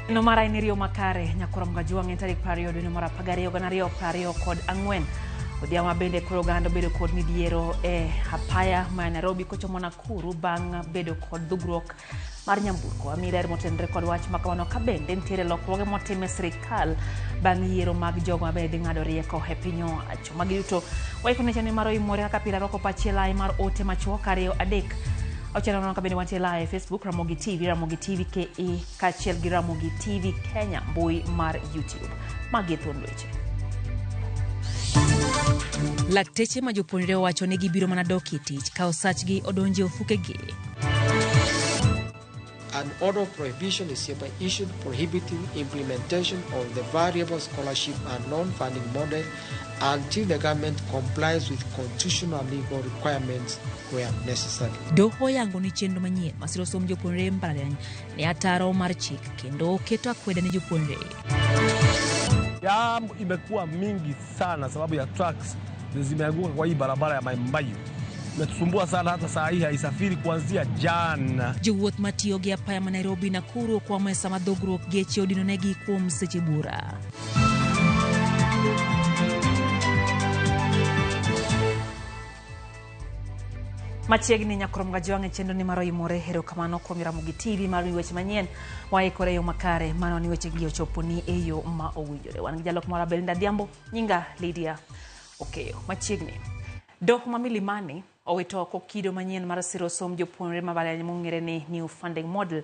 No mara inirio makare nyakoro mgajuang tarik pario dwe mara pagario ganario pario kod angwen odiama bende kuro gando bedo kod midiero apaya ma Nairobi kochomo Nakuru bang bedo kod dugruok mar nyamburko amirer motendre kod wach makamano ka bende ntiere lokruoge motime sirikal bang yiero mag jogo mabende ngado rieko e piny owacho magiyuto waikone chane mar Oimore kaka pila roko pachielai mar ote machuok ariyo adek Ochana nono kabende wantie live Facebook Ramogi TV KE kachiel gi Ramogi TV Kenya mbui mar YouTube. Magi thuon weche. Lakteche ma jopuonjre owacho ni gibiro mana dok e tich ka osachgi odonje ofukegi. An order of prohibition is hereby issued prohibiting implementation of the variable scholarship and non-funding model until the government complies with constitutional legal requirements where necessary. Doho yango ni chenro manyien masiro som jopuonjre mbalariany ne ataro mar chik kendo keto akwede ne jopuonjre. Jambo imekuwa mingi sana sababu ya trucks zimeanguka kwa hii barabara ya Maimbayu. Metusumbua sana hata saa hii haisafiri kuanzia jana. Jowuoth matiyo gi apaya ma Nairobi Nakuru kwa mesa madhogruok geche odinonegi kuom seche bura. Machiegni nyakoro mgajuang chenro ni mar Oimore hero kamano kuom Ramogi TV mar weche manyien waikore yo makare mano ni weche gi ochopo ni e yo ma owinjore. Wan gi jalok mara Belinda Diambo nyinga Lydia Okeyo. Machiegni Doho ma Milimani owito oko kido manyien mar siro som jopuonjre mabale mong'ere ni new funding model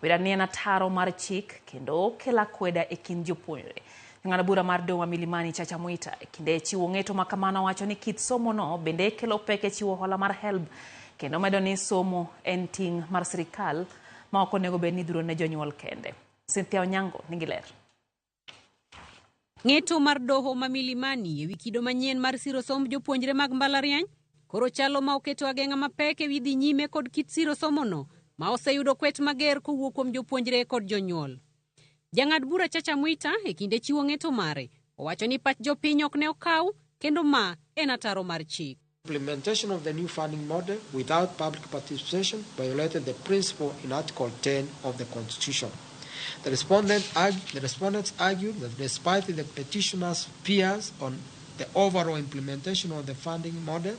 wera ni en ataro mar chik kendo kela kweda e kind jopuonjre. Ng'ado bura mar Doho ma Milimani Chacha Mwita kinde chiwo ng'eto makamano wacho ni kit somo no bende kelo peke chiwo hola mar HELB kendo medo ni somo en ting mar sirikal ma ok onego bed ni dhuro ne jonyuol kende. Cynthia Onyango nigi ler. Ng'eto mar Doho ma Milimani ewi kido manyien mar siro somb jopuonjre mag mbalariany koro chalo ma oketo ageng'a mapek ewi dhi nyime kod kit siro somo no ma oseyudo kwet mager kowuok kuom jopuonjre kod jonyuol. Jang'ad bura Chacha Mwita e kinde chiwo ng'eto mare owacho ni pach jopiny ok ne okaw kendo ma en ataro mar chik. Implementation of the new funding model without public participation violated the principle in Article 10 of the Constitution. The respondents argued that despite the petitioner's fears on the overall implementation of the funding model,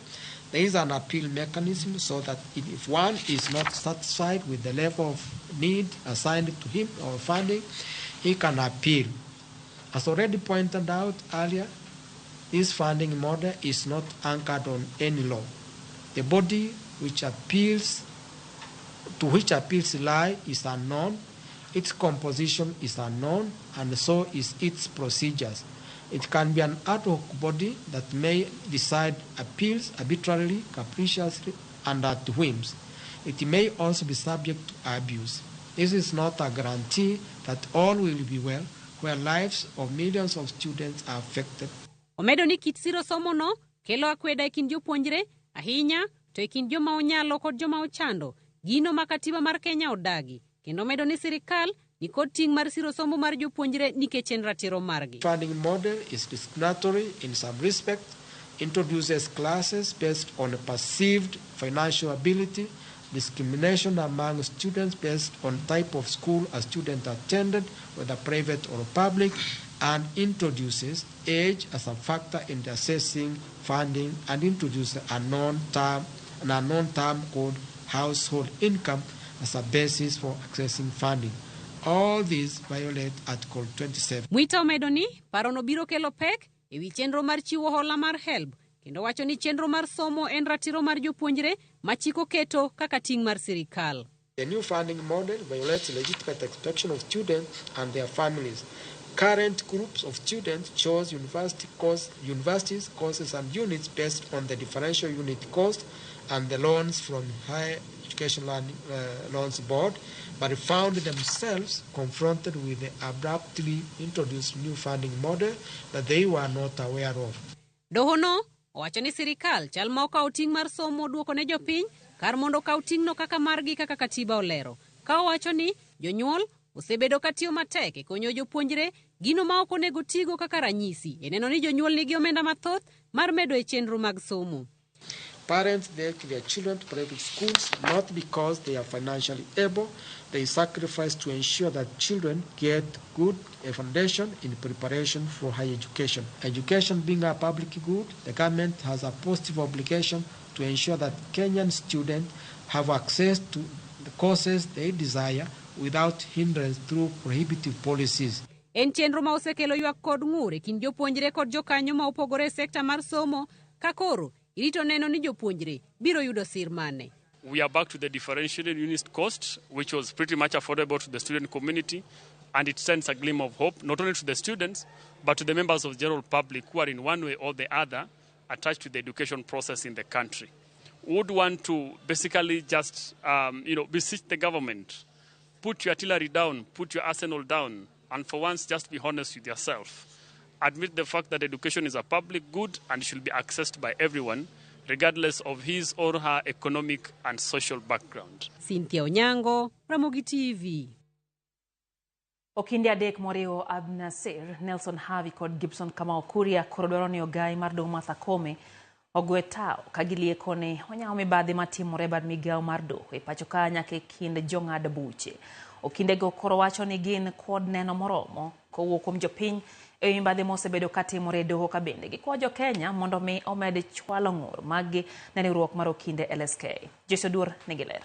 there is an appeal mechanism so that if one is not satisfied with the level of need assigned to him or funding, he can appeal. As already pointed out earlier, this funding model is not anchored on any law. The body to which appeals lie is unknown, its composition is unknown, and so is its procedures. It can be an ad hoc body that may decide appeals arbitrarily, capriciously, and at whims. It may also be subject to abuse. This is not a guarantee that all will be well, where lives of millions of students are affected. Omedo ni kit siro somo no kelo akweda e kind jopuonjre ahinya to e kind joma onyalo kod joma ochando gino ma katiba mar Kenya odagi kendo medo ni sirikal ni kod ting mar siro somo mar jopuonjre nikech en ratiro margi. Funding model is discriminatory in some respect, introduces classes based on a perceived financial ability, discrimination among students based on type of school a student attended, whether private or public, and introduces age as a factor in assessing funding, and introduces an unknown term called household income as a basis for accessing funding. All these violate Article 27. Mwita omedo ni paro no biro kelo pek ewi chenro mar chiwo hola mar HELB kendo wacho ni chenro mar somo en ratiro mar jopuonjre ma chiko keto kaka ting mar sirikal. The new funding model violates legitimate expectation of students and their families. Current groups of students chose universities, courses, and units based on the differential unit cost and the loans from Higher Education Loans Board, but found themselves confronted with the abruptly introduced new funding model that they were not aware of. Doho no owacho ni sirikal chal ma okawo ting mar somo duoko ne jopiny kar mondo okaw ting no kaka margi kaka katiba olero. Ka owacho ni jonyuol osebedo katiyo matek e konyo jopuonjre gino ma ok onego tigo kaka ranyisi e neno ni jonyuol nigi omenda mathoth mar medo e chenro mag somo. Parents take their children to private schools not because they are financially able, they sacrifice to ensure that children get good a foundation in preparation for higher education. Education being a public good, the government has a positive obligation to ensure that Kenyan students have access to the courses they desire without hindrance through prohibitive policies. En chenro ma osekelo ywak kod ng'ur e kind jopuonjre kod jokanyo ma opogore e sekta mar somo, ka koro irito neno ni jopuonjre biro yudo sir mane. We are back to the differentiated unit cost, which was pretty much affordable to the student community, and it sends a glimmer of hope, not only to the students, but to the members of the general public who are in one way or the other attached to the education process in the country. We would want to basically just, beseech the government, put your artillery down, put your arsenal down, and for once, just be honest with yourself. Admit the fact that education is a public good and should be accessed by everyone, regardless of his or her economic and social background. Cynthia Onyango, Ramogi TV. Okinde adek moriwo Abnasir, Nelson Havi kod Gibson Kamau Kuria korodoro ni ogai mar doho Martha Koome ogwe tao kagilie kone onyawo mibadhi matimore bad migawo mar doho e pacho ka nyaka e kind jong'ad buche. Okindego koro wacho ni gin kod neno moromo kowuok kuom jopiny e mibadhi mosebedo katimore doho ka bende gikwayo Jo-Kenya mondo mi omed chwalo ng'ur mag ne riwruok mar okinde LSK. Joshua Dur nigi ler.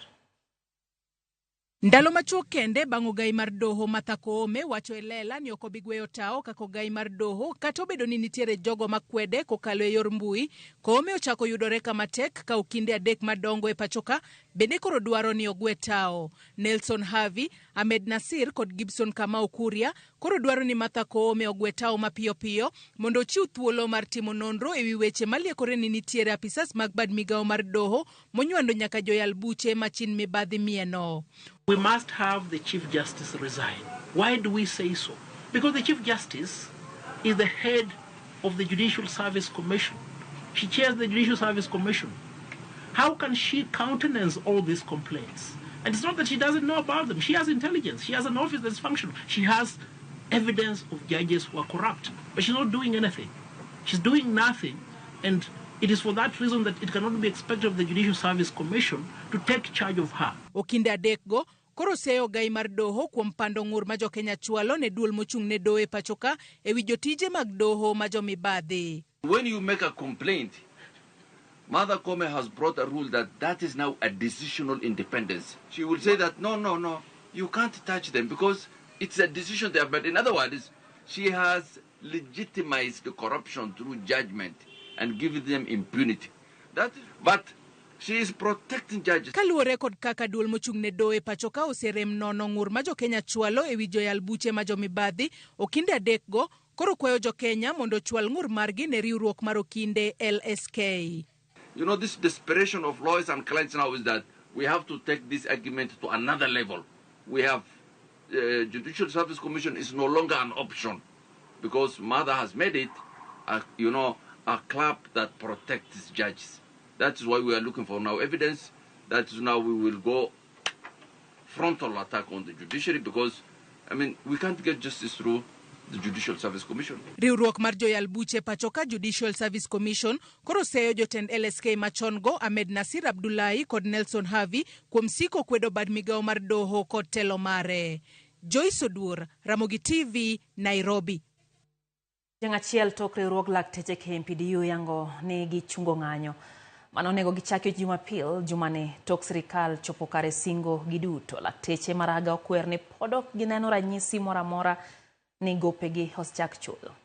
Ndalo machuok kende bang' ogai mar doho Martha Koome wacho e lela ni ok obi gweyo tao kaka ogai mar doho kata obedo ni nitiere jogo makwede kokalo e yor mbui. Koome ochako yudore kama tek ka okinde adek madongo e pachoka bende koro dwaro ni ogwe tao. Nelson Havi, Ahmed Nasir kod Gibson Kamau Kuria koro dwaro ni Martha Koome ogwe tao mapiyo piyo mondo ochiw thuolo mar timo nonro e wi weche maliekore ni nitiere apisas mag bad migawo mar doho monywando nyaka joyal buche machin mibadhi mieno. We must have the Chief Justice resign. Why do we say so? Because the Chief Justice is the head of the Judicial Service Commission. She chairs the Judicial Service Commission. How can she countenance all these complaints? And it's not that she doesn't know about them. She has intelligence. She has an office that's functional. She has evidence of judges who are corrupt. But she's not doing anything. She's doing nothing. And it is for that reason that it cannot be expected of the Judicial Service Commission to take charge of her. Okinde adekgo koro seyo gai mar doho kuom pando ng'ur ma Jo-Kenya chwalo ne duol mochung' ne doho e pachoka e wi jotije mag doho ma jo mibadhi. When you make a complaint, Martha Koome has brought a rule that is now a decisional independence. She will say that no, you can't touch them because it's a decision there. But in other words, she has legitimized the corruption through judgment and given them impunity. But she is protecting judges. Kaluwore kod kaka duol mochung' ne doho e pachoka oserem nono ng'ur ma Jo-Kenya chwalo e wi joyal buche ma jo mibadhi, okinde adekgo koro kwayo Jo-Kenya mondo chwal ng'ur margi ne riwruok mar okinde LSK. You know, this desperation of lawyers and clients now is that we have to take this argument to another level. We have Judicial Service Commission is no longer an option because Martha has made it, a club that protects judges. That is why we are looking for now evidence. That is now we will go frontal attack on the judiciary because, we can't get justice through the Judicial Service Commission. Riwruok mar joyal buche pachoka Judicial Service Commission koro seyo jotend LSK machongo Ahmed Nasir Abdullahi kod Nelson Havi kuom siko kwedo bad migawo mar doho kod telo mare. Joyce Odur, Ramogi TV, Nairobi. Jangachiel tok riwruok lakteche KMPDU yango ni gichungo ng'anyo manonego gichakio Jumapil jumane tok sirikal chopo kare singo giduto. Lakteche maraga okwer ni podok gineno ranyisi moramora ni gopegi osechak chulo.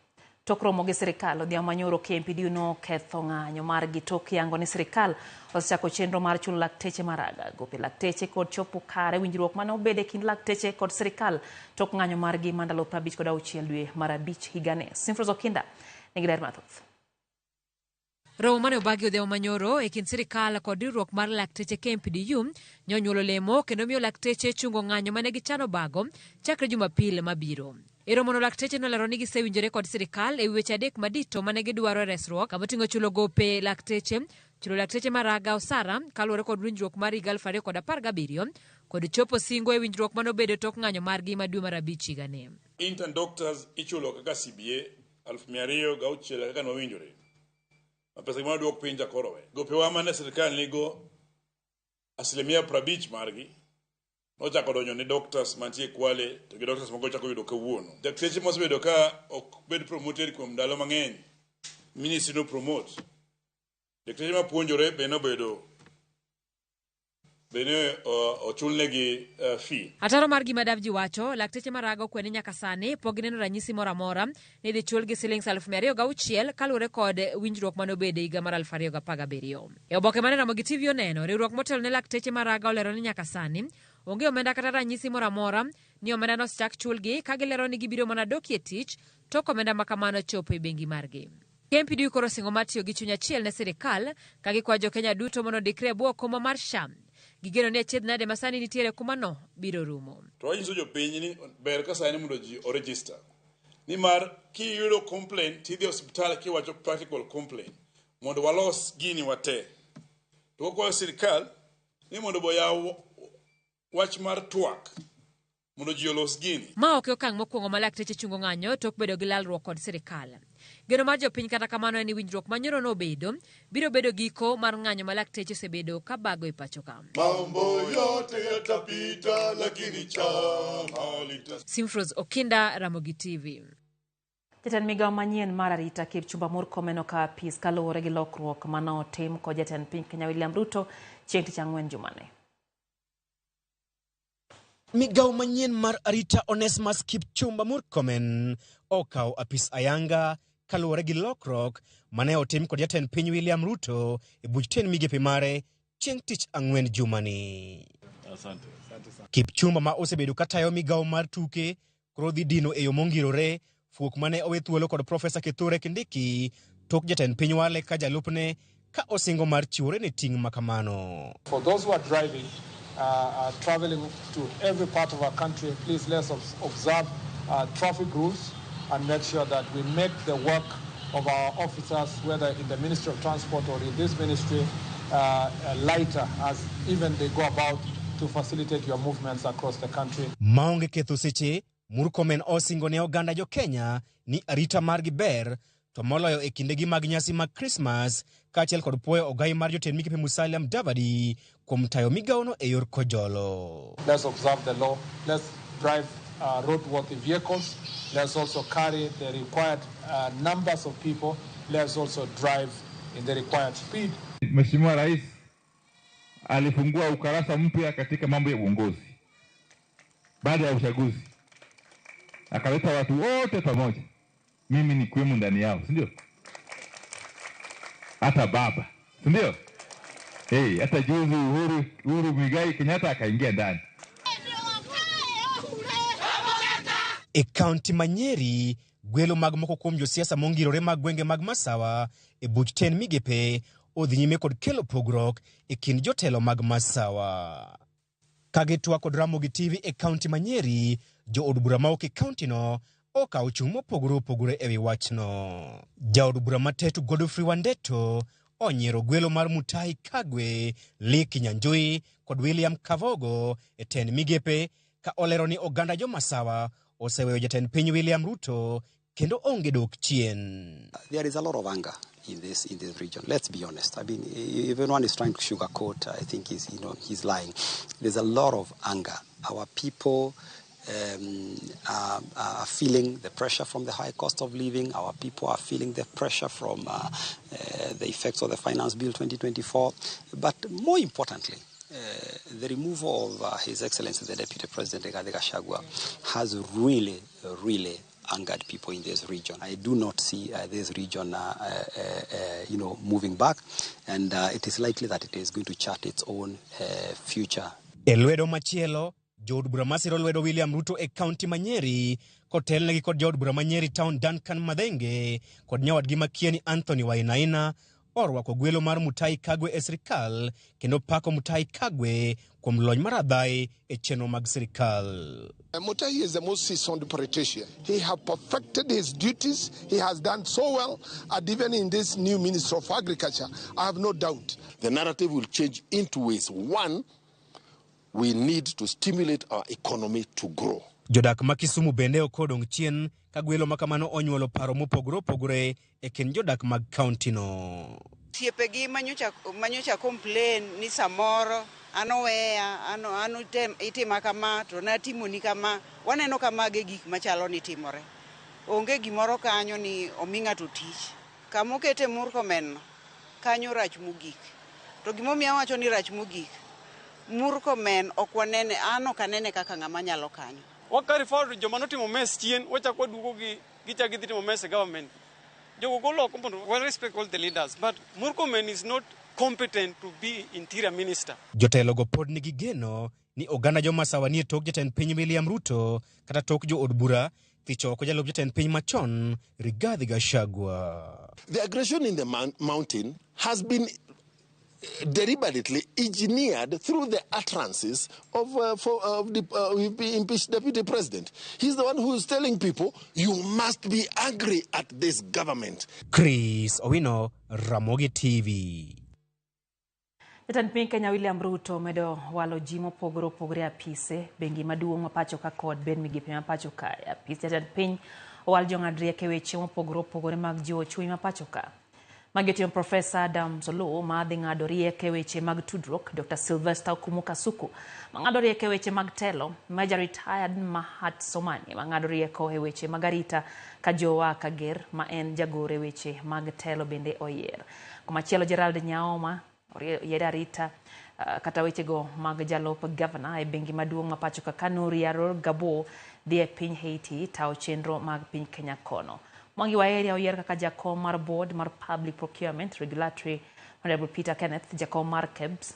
Tok romo gi sirikal odhiambo manyoro KMPDU no ketho ng'anyo margi tok yango ni sirikal osechako chenro mar chulo lakteche maraga. Gope lakteche kod chopo kare winjruok mane obede kind lakteche kod sirikal tok ng'anyo margi mandalo 56 dwe mar abich higane. Simfroz Okinda nigi ler mathoth. Romo mane obagi odhiambo manyoro e kind sirikal kod riwruok mar lakteche KMPDU nyonyuolo lemo kendo miyo lakteche chungo ng'anyo mane gichano bago chakre Jumapil mabiro. E romono lakteche nolero ni gisewinjore kod sirikal e weche adek madito mane gidwaro resruok kamoting'o chulo gope lakteche, chulo lakteche maraga osara kaluwore kod winjruok mar 2017 kod chopo singo e winjruok mane obedo tok ng'anyo margi ma dwe mar abich higani. Intern doctors ichulo kaka CBA 206 kaka nwawinjore. Pesa ma duok piny jakorowe. Gopewa mane sirikal nigo 50% margi nochako donjo ne doctors mantie Kwale to gi doctors moko chako yudo kawuono. Dakteche mosebedo ka ok bed promoted kuom ndalo mang'eny, ministry no promote. Dakteche mapuonjore bende obedo ochulnegi fee. Ataro mar gima Davji wacho, lakteche maraga okwede nyaka sani pok gineno ranyisi moro amora ni dhi chulgi silings 206,000 kaluwore kod winjruok manobede higa mar 2017. E oboke mane Ramogi TV oneno, riwruok motelo ne lakteche maraga olero ni nyaka sani onge omenda kata ranyisi moro amora ni omenda no chak chulgi, ka gilero ni gibiro mana dokie tich tok omenda makamano chopo e bengi margi. KMPDU koro singo matiyo gi chuny achiel ne sirikal ka gikwayo Jo-Kenya duto mondo ondikre e bwo okoma mar SHA. Gigeno ni achiedh nade masani nitiere kumano biro rumo. To wanyiso jopiny ni ber ka sani mondo ji o register. Nimar kiyudo complaint tidhi hospital kiwacho practical complaint mondo walos gini wate. To wakwayo sirikal ni mondo boyaw wach mar twak mondo ji olos gini. Ma ok okang' mokwongo ma lakteche chungo ng'anyo tok bedo gi lalruok kod sirikal. Geno mar jopiny kata kamano en ni winjruok manyoro nobedo biro bedo giko mar ng'anyo ma lakteche osebedo ka bago e pacho ka. Mambo yote yatapita lakini chama. Simfros Okinda, Ramogi TV. Jatend migao manyien mar arita Kipchumba Murkomen ka apis kaluwore gi lokruok manotim kod jatend piny Kenya William Ruto chieng' tich ang'wen jumane. Migao manyien mar arita Onesmus Kipchumba Murkomen okaw apis ayanga kaluwore gi lokruok mane otim kod jatend piny William Ruto e buch ten migepe mare chieng' tich ang'wen jumani. Kipchumba ma osebedo katayo migao mar tuke koro dhi dino e yo mongirore fuok mane owe thuolo kod Profesa Kithure Kindiki tok jatend piny wale ka jalupne ka osingo mar chiwore ne ting' makamano. For those who are driving, traveling to every part of our country, please let's observe traffic rules and make sure that we make the work of our officers, whether in the Ministry of Transport or in this ministry, lighter as even they go about to facilitate your movements across the country. Maonge ketho seche, Murkomen osingo ne oganda jo Kenya ni arita margi ber to moloyo e kindegi mag nyasi mag Christmas kaachiel kod puoyo ogai mar jotend migepe Musalia Mudavadi kuom tayo migaono e yor kojolo. Let's observe the law. Let's drive roadworthy vehicles. Let's also carry the required numbers of people. Let's also drive in the required speed. Mheshimiwa Rais alifungua ukurasa mpya katika mambo ya uongozi baada ya uchaguzi. Akaleta watu wote pamoja. Mimi ni kwemu ndani yao, si ndio? Hata baba, si ndio? Hata juzi Uhuru Muigai Kenyatta akaingia ndani. E kaunti Manyeri, gwelo mag moko kuom josiasa mongirore mag gwenge mag Masawa e buch ten migepe odhi nyime kod kelo pogruok e kind jotelo mag Masawa. Kagitwa kod Ramogi TV e kaunti Manyeri, jo od bura maok e kaunti no okawo chung' mopogore opogore ewi wachno. Jaod bura matetu Godfrey Wandeto onyiero gwelo mar Mutahi Kagwe, Lee Kinyanjui kod William Kavogo e ten migepe ka olero ni oganda jo Masawa oseweyo jatend piny William Ruto kendo onge dok chien. There is a lot of anger in this region. Let's be honest. I mean, if anyone is trying to sugarcoat, I think he's lying. There's a lot of anger. Our people are feeling the pressure from the high cost of living. Our people are feeling the pressure from the effects of the Finance Bill 2024. But more importantly, the removal of His Excellency the Deputy President Rigathi Gachagua has really angered people in this region. I do not see this region, moving back, and it is likely that it is going to chart its own future. Elwedo machielo, Jod bura masiro lwedo William Ruto e kaunti Manyeri, kotelnegi kod Jod bura Manyeri town Duncan Madhenge, kod nyawadgi makieni Anthony Wainaina, orwako gwelo mar Mutahi Kagwe e sirikal, kendo pako Mutahi Kagwe kuom lony mar adhai e chenro mag sirikal. Mutahi is the most seasoned politician. He has perfected his duties. He has done so well, and even in this new Minister of Agriculture, I have no doubt. The narrative will change in two ways. One, we need to stimulate our economy to grow. Jodak ma Kisumu bende okodong chien ka gwelo makamano onyuolo paro mopogore opogore e kind jodak mag kaunti no. Tiepegi manyocha complain ni samoro anoweya itima kama to natimoni kama, waneno kamage gik machalo ni timore. Onge gimoro kanyo ni ominga to tich. Kamokete Murkomen kanyo rach mogik. To gimomiyo wacho ni rach mogik. Murkomen okwanene kanene kaka ng'ama nyalo kanyo. Wakari for joma notimo mess chien wacha kwa dugo gichagi timo mess government. We respect all the leaders, but Murkomen is not competent to be interior minister. Jotelo go pod nigi geno ni oganda jomasawa nie tok jatend piny William Ruto kata tok jo od bura thicho ko jalop jatend piny machon Rigathi Gachagua. The aggression in the mountain has been deliberately engineered through the utterances of the impeached deputy president. He's the one who is telling people, you must be angry at this government. Chris Owino, Ramogi TV. Jatend piny Kenya William Ruto medo walo ji mopogore opogore apise bengi maduong' mapacho ka kod ben migepe mapacho ka apise jatend piny owal jong'ad rieko weche mopogore opogore mag jiwo chuny mapacho ka. Magetiyo Professor Adam Solo madhi ng'ado rieko weche mag tudruok, Dr. Sylvester Kumukasuku mang'ado rieko weche mag telo, Major Retired Mahat Somani mang'ado rieko weche mag arita ka Jowa Kager ma en jagore weche mag telo bende oyier. Komachielo Gerald Nyaoma yeda arita kata weche go mag jalop governor e bengi maduong' mapacho ka Kanuri Aror Gabo dhi e piny Haiti tao chenro mag piny Kenya kono. Mwangi wa area oyier kaka jakom mar board mar public procurement regulatory Honorable Peter Kenneth, jakom mar KEBS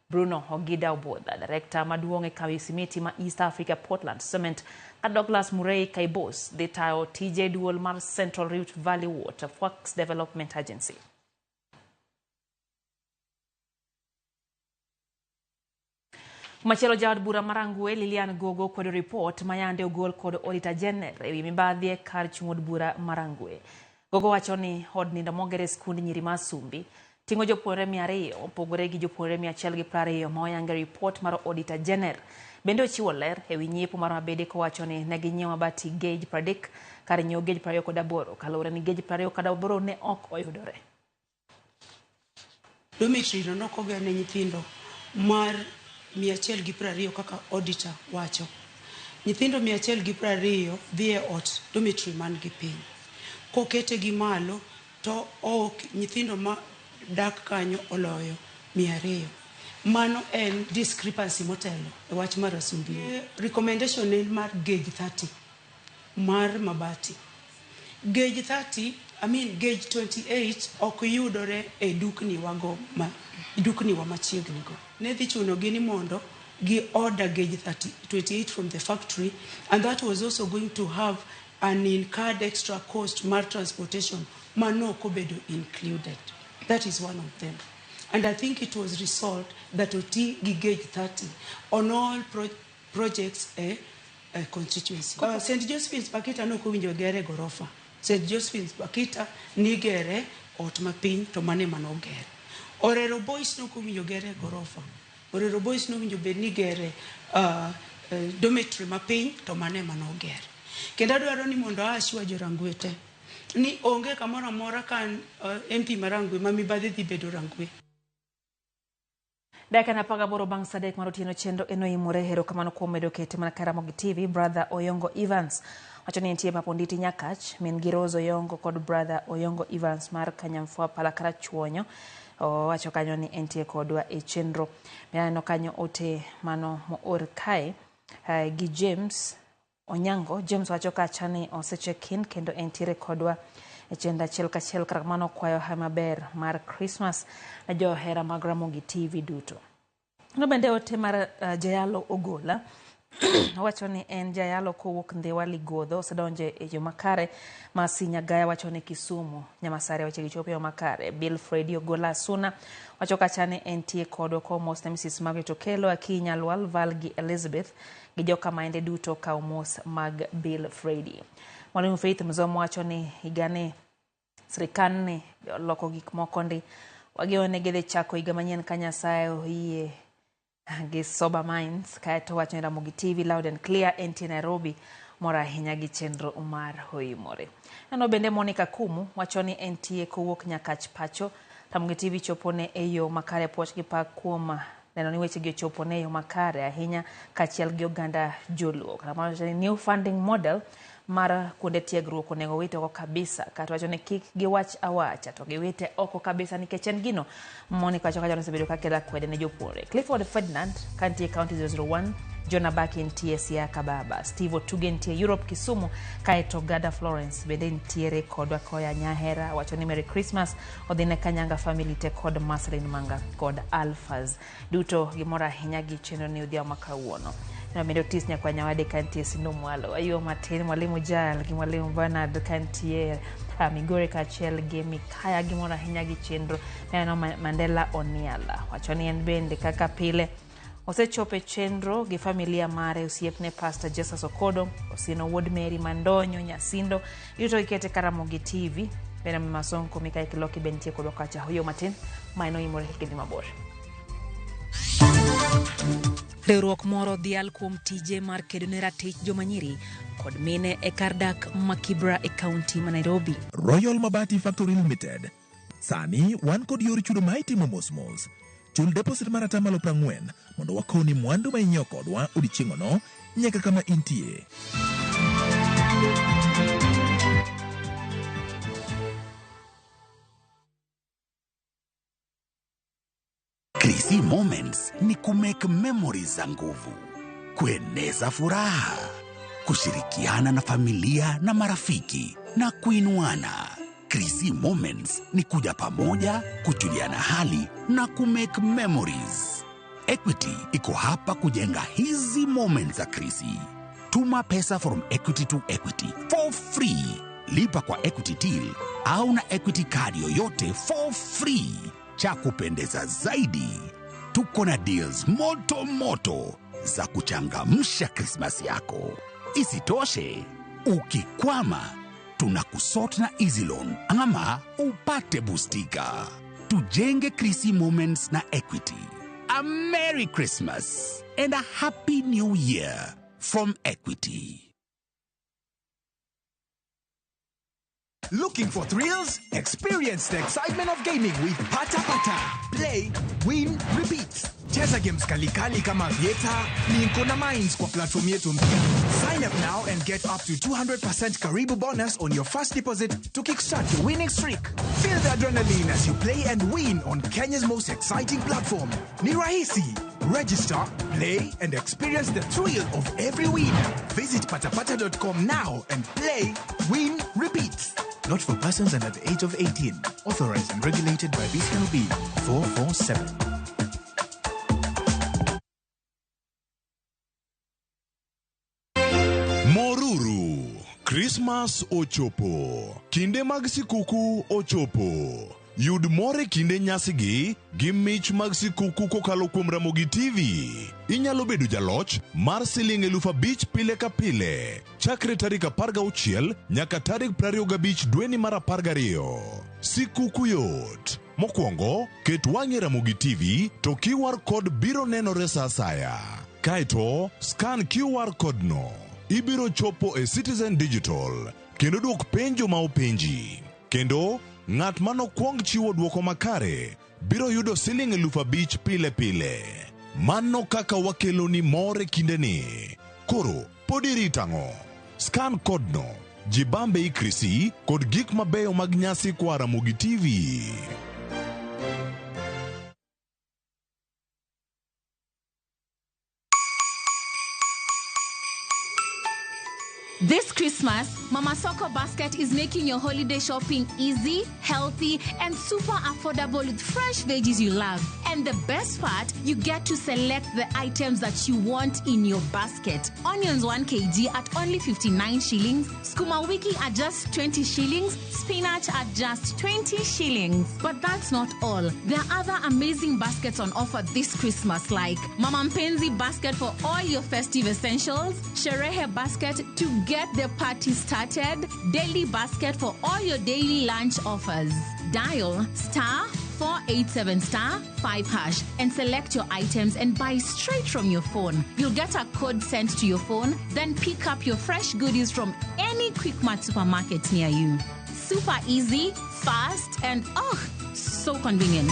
Bruno Ogida Oboda, director maduong' e kawi simiti ma East Africa Portland Cement ka Douglas Murray Kaibos dhi tayo TJ duol mar Central Rift Valley Water Works Development Agency. Machielo jaod bura marangwe Lilian Gogo kod report mayande ogol kod auditor general ewi mibadhi e kar chung od bura marangwe. Gogo wacho ni od nindo mogere skund nyiri masumbi tingo jopuonjre 200 opogore gi jopuonjre 120 ma oyange report mar auditor general. Bende ochiwo ler ewi nyiepo mar mabede ko wacho ni ne ginyiewo mabati gauge 30 kar nyiewo gauge 28 kalore ni gauge 28 ne ok oyudore. Dormitory no koga ne nyithindo mar 120 kaka auditor wacho. Nyithindo 120 dhi e ot dormitory man gi piny. Kokete gi malo to ok nyithindo ma dak kanyo oloyo 200. Mano en discrepancy motelo e wach mar asumbi. Recommendation en mar gauge 30 mar mabati. Gauge 30, gauge 28 ok yudore e dukni wago dukni wa machiegni go. Ne dhi chuno gi ni mondo gi order gauge 28 from the factory, and that was also going to have an incurred extra cost mar transportation mano kobedo included. That is one of them. And I think it was resolved that oti gi gauge 30 on all projects constituency. St. Joseph's Bakita no kowinjo gere gorofa. St. Joseph's Bakita ni gere ot mapiny to mane manogere. Orero Boys no kowinjo gere gorofa. Orero Boys no winjo bed ni gere dormitory mapiny to mane manogere. Kendo adwaro ni mondo ashwa jorangwe te ni onge kamoro amora kan MP marangwe mamibadhi dhi bedo rangwe. Dakika na paga boro bang sadek marotieno chendo eno Oimore hero kamano kuom medo kete mana Ramogi TV. Brother Oyongo Evans wacho ni nitie maponditi Nyakach min gi Rose Oyongo kod brother Oyongo Evans mar Kanyamfua Palakara Chuonyo wacho kanyo ni entie kodwa e chenro miano kanyo ote mano moor kae gi James Onyango. James wacho kacha ni osechekin kendo entiere kodwa e chenda achiel kachiel kar mano kwayo maber mar Christmas na johera mag Ramogi TV duto. No bende ote mar Jayalo Ogola wacho ni en Jayalo kowuok Ndhewa Ligodho osedonje e yo makare ma Sinyagaya wacho ni Kisumu Nyamasare wacho gichopo yo makare. Bill Freddy Ogola Suna wacho kacha ni entie kodwa ko mos na Mrs. Margaret Okelo Akinya Lwal Valgi Elizabeth gi joka maende duto ka mos mag Bill Freddy. Mwalimu Faith Mzomo wacho ni higane sirikal ni loko gik moko ndi wagione gede chako higa manyien ka Nyasaye oyie gi Sober Minds kaeto wacho ni Ramogi TV loud and clear enti Nairobi mora hinya gi chenro mar Oimore. Nano bende Monica Kumu wacho ni enti kowuok nyakach pacho Ramogi TV chopone eyo makare puoch gi pak kuom neno ni weche gi chopone eyo makare ahinya kachiel gi oganda joluo. Wacho ni new funding model mar kuonde tiegruok onego wite oko kabisa kata wacho ni kik giwach awacha to giwite oko kabisa nikech en gino Monica wacho kaja nosebedo kakela kwede ne jopuonjre. Clifford Ferdinand kantie county 001 Jonah Baki ntie Siaka Baba, Steve Otuge ntie Europe Kisumu, kaeto Gada Florence bende ntiere kod Wakoya Nyahera wacho ni Merry Christmas odhine Kanyanga family te kod Maslin Manga kod Alphas duto gimora hinya gi chenro ni udhia makawuono. Na mendo tisnya kwa nyawade kantie Sindo Mwalo ayo matin mwalimu Jal gi mwalimu Bernard kantie Migore kachiel gi Mikaya gimora hinya gi chenro na Mandela Oniala wacho ni en bende kaka pile osechope chenro gi familia mare usiepne Pastor Jesus Okodo Osino Wood Mary Mandonyo Nyasindo yuto ikete Ramogi TV bena Masonko Mikai Kiloki bentie kod Wakacha huyo matin maino Oimore hikidi mabor. Riwruok moro dhial kuom tije mar kedo ne ratich jomanyiri kod mine e kardak Makibra e kaunti ma Nairobi. Royal Mabati Factory Limited. Sani wan kod yor chudo ma itimo mos. Chul deposit mar atamalo 40 mondo wakoni mwandu ma inyo kodwa odiochieng'no nyaka kama intie. Crazy Moments ni kumake memories za nguvu, kueneza furaha, kushirikiana na familia na marafiki na kuinuana. Crazy Moments ni kuja pamoja, kujuliana hali na kumake memories. Equity iko hapa kujenga hizi moments za Crazy. Tuma pesa from Equity to Equity for free. Lipa kwa Equity Till au na Equity card yoyote for free. Cha kupendeza zaidi, tuko na deals moto za kuchangamsha Christmas yako. Isitoshe, ukikwama, tunakusort na Easy Loan ama upate boostika. Tujenge Crazy Moments na Equity. A Merry Christmas and a Happy New Year from Equity. Looking for thrills? Experience the excitement of gaming with Pata Pata. Play, win, repeat. Cheza games kali kama Vieta, Ninko na Mines kwa platform yetu mpya. Sign up now and get up to 200% Karibu bonus on your first deposit to kickstart your winning streak. Feel the adrenaline as you play and win on Kenya's most exciting platform. Ni rahisi. Register, play, and experience the thrill of every win. Visit patapata.com now and play, win, repeat. Not for persons under the age of 18. Authorized and regulated by BCLB 447. Moruru, Christmas ochopo. Kinde mag sikuku ochopo. Yud more kinde nyasigi gi mich mag sikuku kokalo kuom Ramogi TV. Inyalo bedo jaloch mar siling 5,000 pile ka pile. Chakre tarik 16 nyaka tarik 25 dweni mar 12. Sikuku yot. Mokwongo, ket wang'i Ramogi TV to QR code biro nenore sa asaya. Kaeto, scan QR code no. Ibiro chopo e Citizen Digital. Kendo duok penjo ma openji. Kendo, ng'at mano kwong chiwo duoko makare biro yudo siling 5,000 pile. Mano kaka wakelo ni more kinde ni. Koro, podi ritang'o. Scan code no. Jibambe ikrisi kod gik mabeyo mag nyasi kwa Ramogi TV. This Christmas, Mama Soko Basket is making your holiday shopping easy, healthy, and super affordable with fresh veggies you love. And the best part, you get to select the items that you want in your basket. Onions 1 kg at only 59 shillings, skuma wiki at just 20 shillings, spinach at just 20 shillings. But that's not all. There are other amazing baskets on offer this Christmas, like Mama Mpenzi basket for all your festive essentials, Sherehe basket to get the party started, daily basket for all your daily lunch offers. Dial 487*5# and select your items and buy straight from your phone. You'll get a code sent to your phone, then pick up your fresh goodies from any Quick Mart supermarket near you. Super easy, fast, and so convenient.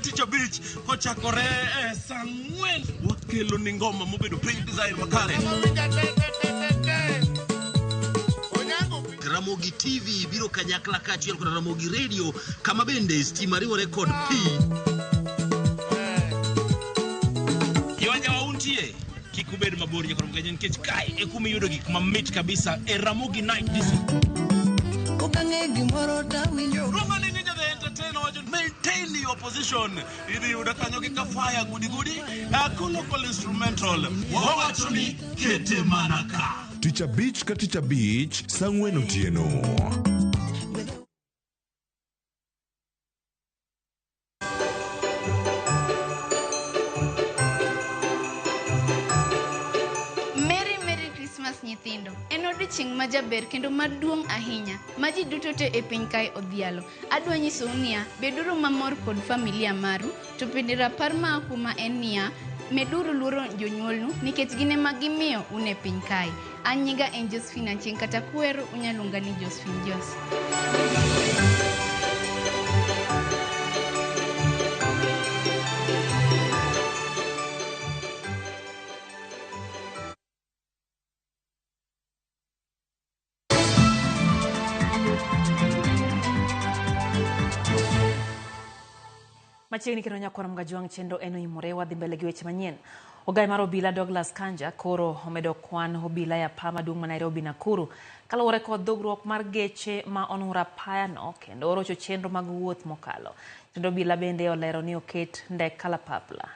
Teacher Beach, Hocha Kore, Sangwen, what kilo Ningoma, Mobido, pre-design Makare. Ramogi TV, Biro Kanyakla Kachil, Ramogi Radio, Kamabende, Stimariwa Record P. Yawanya Untie, Kikubed Mabori, Krongajan Kai, Ekumi Yudogi, Mamit Kabisa, a Ramogi night this. Maintain your position. Ili udakanyoke kafaya gudi local instrumental. Wawachoni kete manaka. Teacher Beach ka Teacher Beach, Sangwen Otieno. Nyithindo en odiochieng' ma jaber kendo maduong' ahinya ma ji duto te e piny kae odhialo. Adwa nyisou niya, beduru mamor kod familia maru, to bende rapar ma kuma en niya, meduru luoro jonyuolnu nikech gin ema gimiyo un e piny kae. An nyinga en Josephine Achieng' kata kuero unyaluonga ni Josephine Jos. Machiegni kendo nyakoro mgajuang chendo eno Oimore wadhi mbele gi weche manyien. Ogai mar obila Douglas Kanja koro omedo kwan obila ya pa maduong' ma Nairobi Nakuru kaluwore kod dhugruok mar geche ma onura payano kendo orocho chenro mag wuoth mokalo. Kendo obila bende olero ni oket ndek kalapapla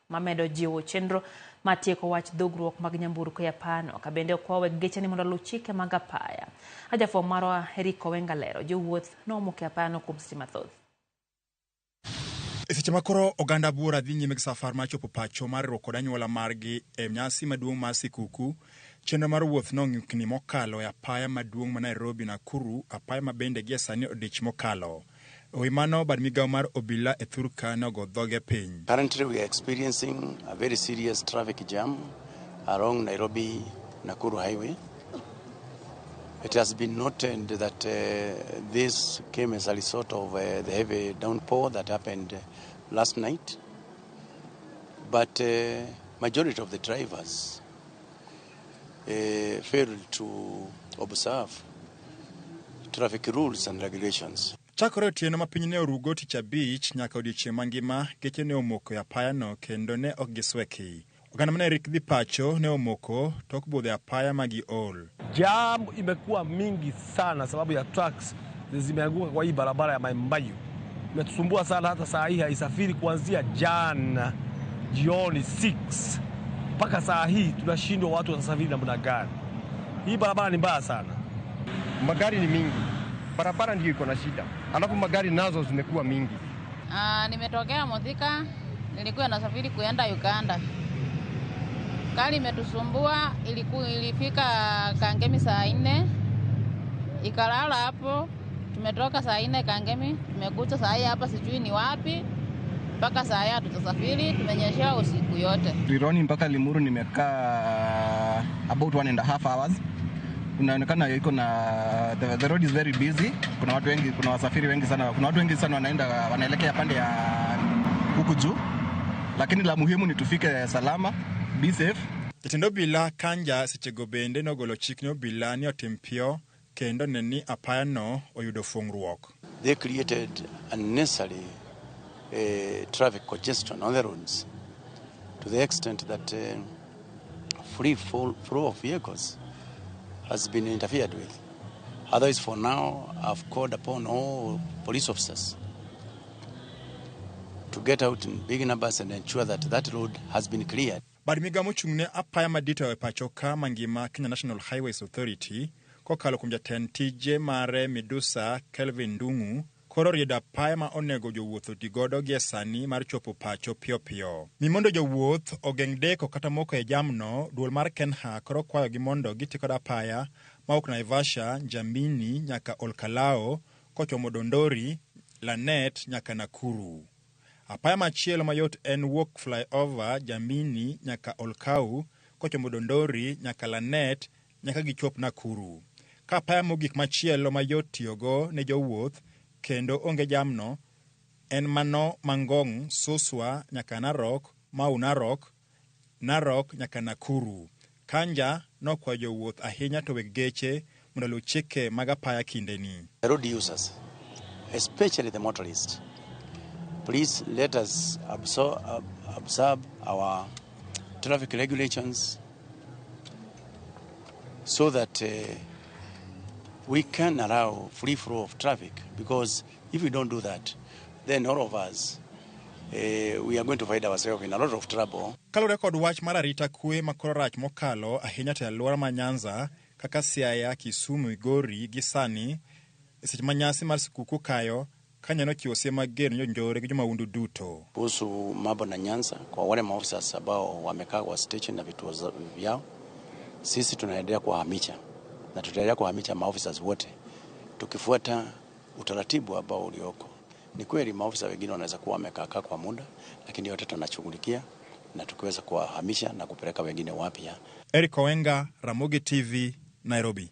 mamedo jiwo chenro matieko wach dhugruok mag nyamburko ya pano ka bende okwawe geche ni mondo luw chike mag apaya. Ajafom marwa Eriko Wengalero jowuoth nomuke apano kuom seche mathoth. Seche makoro oganda buora dhi nyime gi safar mar chopo pacho mar roko anyuola margi e nyasi maduong' mar sikuku. Chenro mar wuoth nong'ikni mokalo e apaya maduong' ma Nairobi Nakuru, apaya ma bende gie sani odich mokalo. Oimano bad migawo mar obila e Thurka nogo dhoge piny. Currently we are experiencing a very serious traffic jam along Nairobi Nakuru highway. It has been noted that this came as a result of the heavy downpour that happened last night. But majority of the drivers failed to observe traffic rules and regulations. Chakore otieno ma piny ne orugo Teacher Beach nyaka odiochieng' mangima geche ne omoko e apayano kendo ne ok gisweki. Oganda mane rik dhi pacho ne omoko tok budhe apaya magi ol. Jam imekuwa mingi sana sababu ya trucks zimeanguka kwa hii barabara ya Maimbayu. Imetusumbua sana hata saa hii haisafiri kuanzia jana jioni 6 mpaka saa hii tunashindwa watu wasafiri namna gani. Hii barabara ni mbaya sana. Magari ni mingi. Barabara ndio iko na shida. Alafu magari nazo zimekuwa mingi. Nimetokea Muthika, nilikuwa nasafiri kuenda Uganda. Gari imetusumbua, ilifika Kangemi saa 4. Ikalala hapo, tumetoka saa 4 Kangemi, tumekuja saa hii hapa sijui ni wapi. Mpaka saa hii tutasafiri, tumenyeshewa usiku yote. Rironi mpaka Limuru nimekaa about 1.5 hours. Unaonekana iko na the road is very busy. Kuna watu wengi, kuna wasafiri wengi sana. Kuna watu wengi sana wanaelekea pande ya huku juu. Lakini la muhimu ni tufike salama, be safe. Jatend obila Kanja sechego bende nogolo chik ne obila ni otim piyo kendo neni apayano oyudo fungruok. They created unnecessary traffic congestion on the roads to the extent that free flow of vehicles has been interfered with. Otherwise, for now, I've called upon all police officers to get out in big numbers and ensure that that road has been cleared. Bad migawo mochung'ne apaya madito e pacho ka mangima Kenya National Highways Authority kokalo kuom jatend tije mare Medusa Kelvin Ndung'u koro riedo apaya ma onego jowuoth otigodo gie sani mar chopo pacho piyo piyo. Mimondo jowuoth ogeng' deko kata moko e jamno, duol mar Kenha koro kwayo gi mondo giti kod apaya ma ok Naivasha, Njambini nyaka Olkalao, kochomo Dondori, Lanet nyaka Nakuru. Apaya machielo mayot en wuok flyover Njambini nyaka Olkau, kochomo Dondori nyaka Lanet nyaka gichop Nakuru. Ka apaya mogik machielo mayot tiyogo ne jowuoth kendo onge jamno en mano Mangong, Suswa nyaka Narok, Mau Narok nyaka Nakuru. Kanja nokwayo jowuoth ahinya to weg geche mondo luw chike mag apaya kindeni. Road users, especially the motorists, please let us observe our traffic regulations so that we can allow free flow of traffic, because if we don't do that, then all of us, we are going to find ourselves in a lot of trouble. Kalure kod wach mar arita kwe makoro rach mokalo ahinya to alwora ma Nyanza kaka Siaya, Kisumu, Migori gi sani seche manyasi mar sikuku kayo kanyano chiwo siem mager ne jonjore gi jomaundu duto. Kuhusu mambo na Nyanza, kwa wale maofisa ambao wamekaa kwa station na vituo vyao, sisi tunaendelea kuwahamisha na tutaendelea kuhamisha maofisa wote tukifuata utaratibu ambao ulioko. Ni kweli maofisa wengine wanaweza kuwa wamekaa kwa muda, lakini yote tunashughulikia na tukiweza kuwahamisha na kupeleka wengine wapya. Eric Owenga, Ramogi TV, Nairobi.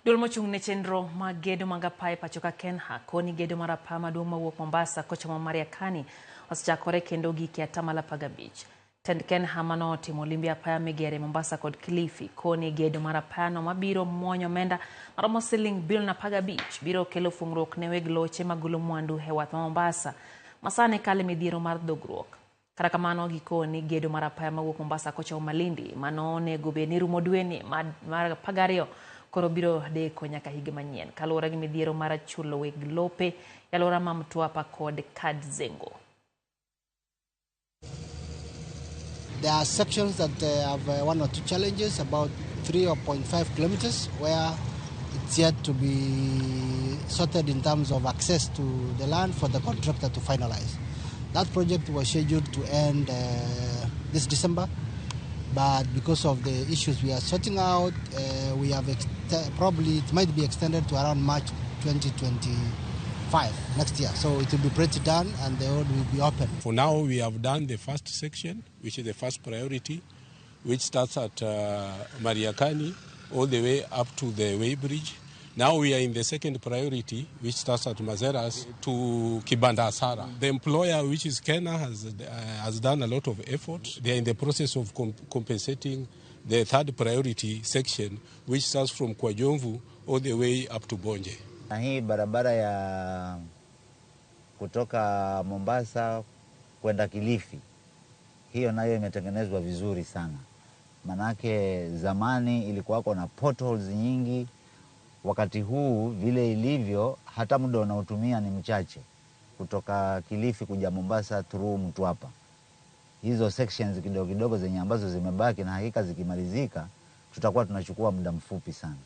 Duol mochung' ne chenro mag gedo mag apaya pacho ka Kenha koni gedo mar apaya maduong' mawuok Mombasa kochomo Mariakani osechakore kendo gike atamalo 15. Tend Kenha mano timo limbe apaya migere Mombasa kod Kilifi koni gedo mar apaya no mabiro muonyo omenda maromo siling bilion 15 biro kelo fungruok ne weg loche magolo mwandu e wath Mombasa masane kale midhiero mar dogruok. Kata kamano gikoni gedo mar apaya mawuok Mombasa kochomo Malindi mano onego bed ni rumo dweni mar 12 koro biro deko nyaka higa manyien kaluwore gi midhiero mar chulo weg lope e alwora ma Mtwapa kod Kadzengo. There are sections that have one or two challenges, about 3.5 kilometers, where it's yet to be sorted in terms of access to the land for the contractor to finalize. That project was scheduled to end this December, but because of the issues we are sorting out, we have probably it might be extended to around March 2025 next year. So it will be pretty done and the road will be open. For now, we have done the first section, which is the first priority, which starts at Mariakani all the way up to the Way Bridge. Now we are in the second priority, which starts at Mazeras to Kibanda Asara. The employer, which is Kenya, has done a lot of effort. They are in the process of compensating the third priority section, which starts from Kwajomvu all the way up to Bonje. Na hii barabara ya kutoka Mombasa kwenda Kilifi, hiyo nayo imetengenezwa vizuri sana. Manake zamani ilikuwako na potholes nyingi. Wakati huu vile ilivyo, hata muda unaotumia ni mchache kutoka Kilifi kuja Mombasa through Mtwapa. Hizo sections kidogo kidogo zenye ambazo zimebaki na hakika zikimalizika tutakuwa tunachukua muda mfupi sana.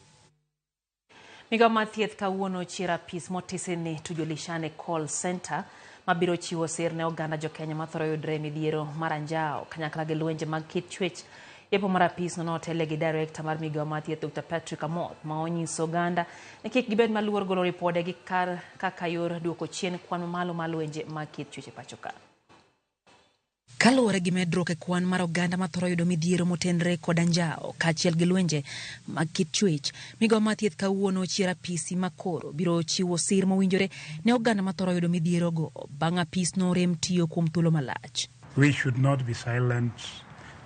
Migao mar thieth kawuono chira pis motisini tujulishane call center mabiro chiwo sir ne oganda jo Kenya mathoro yudre midhiero maranjao kanyakla gi lwenje mag kit chwech. Yepo mar apis no notele gi director mar migao mar thieth Dr. Patrick Amoth ma onyiso oganda ni kik gibed maluor golo ripode gi kaka yor duoko chien kwan malo mar lwenje mag kit chwech pacho ka. Kaluwore gi medruok e kwan mar oganda mathoro yudo midhiero motenre kod anjao kaachiel gi lwenje mag kit chwech, migao mar thieth kawuono chira apisi makoro biro chiwo sir mowinjore ne oganda mathoro yudo midhiero go bang' apis no rem tiyo kuom thuolo malach. We should not be silent.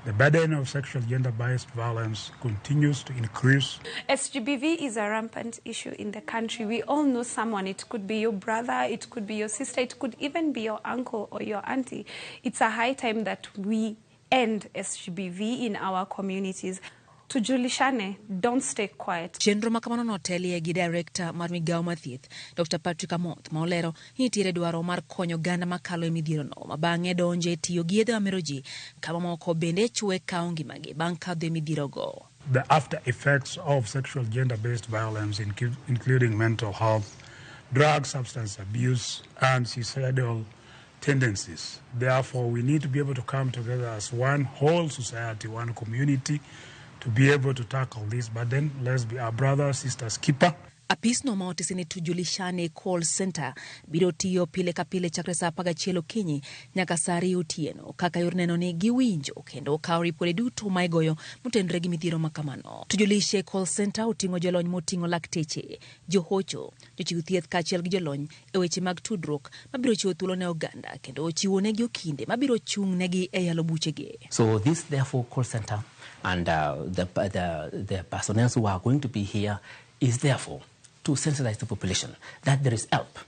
The burden of sexual gender-based violence continues to increase. SGBV is a rampant issue in the country. We all know someone. It could be your brother, it could be your sister, it could even be your uncle or your auntie. It's a high time that we end SGBV in our communities. Tujulishane, don't stay quiet. Chenro makamano notelie gi director mar migao mar thieth Dr. Patrick Amoth ma olero ni nitiere dwaro mar konyo oganda makalo e midhiero no mabang'e donje tiyo gi yedhe mamero ji kama moko bende chwe kao ngimagi bang' kadho e midhiero go. The after effects of sexual gender-based violence, including mental health, drug substance abuse, and suicidal tendencies. Therefore, we need to be able to come together as one whole society, one community, to be able to tackle this. But then let's be our brothers, sisters, keeper. Apisno ma otisini tujulishane call center biro tiyo pile ka pile chakre saa 11 okinyi nyaka saa 2 otieno kaka yor neno ni giwinjo kendo kawo ripode duto ma igoyo motenore gi midhiero makamano. Tujulishe call center oting'o jolony moting'o lakteche, johocho, jochiw thieth kaachiel gi jolony e weche mag tudruok mabiro chiwo thuolo ne oganda kendo chiwo negi okinde mabiro chung' negi e yalo buchegi. So this therefore call center and the personnel who are going to be here is therefore to sensitize the population that there is help.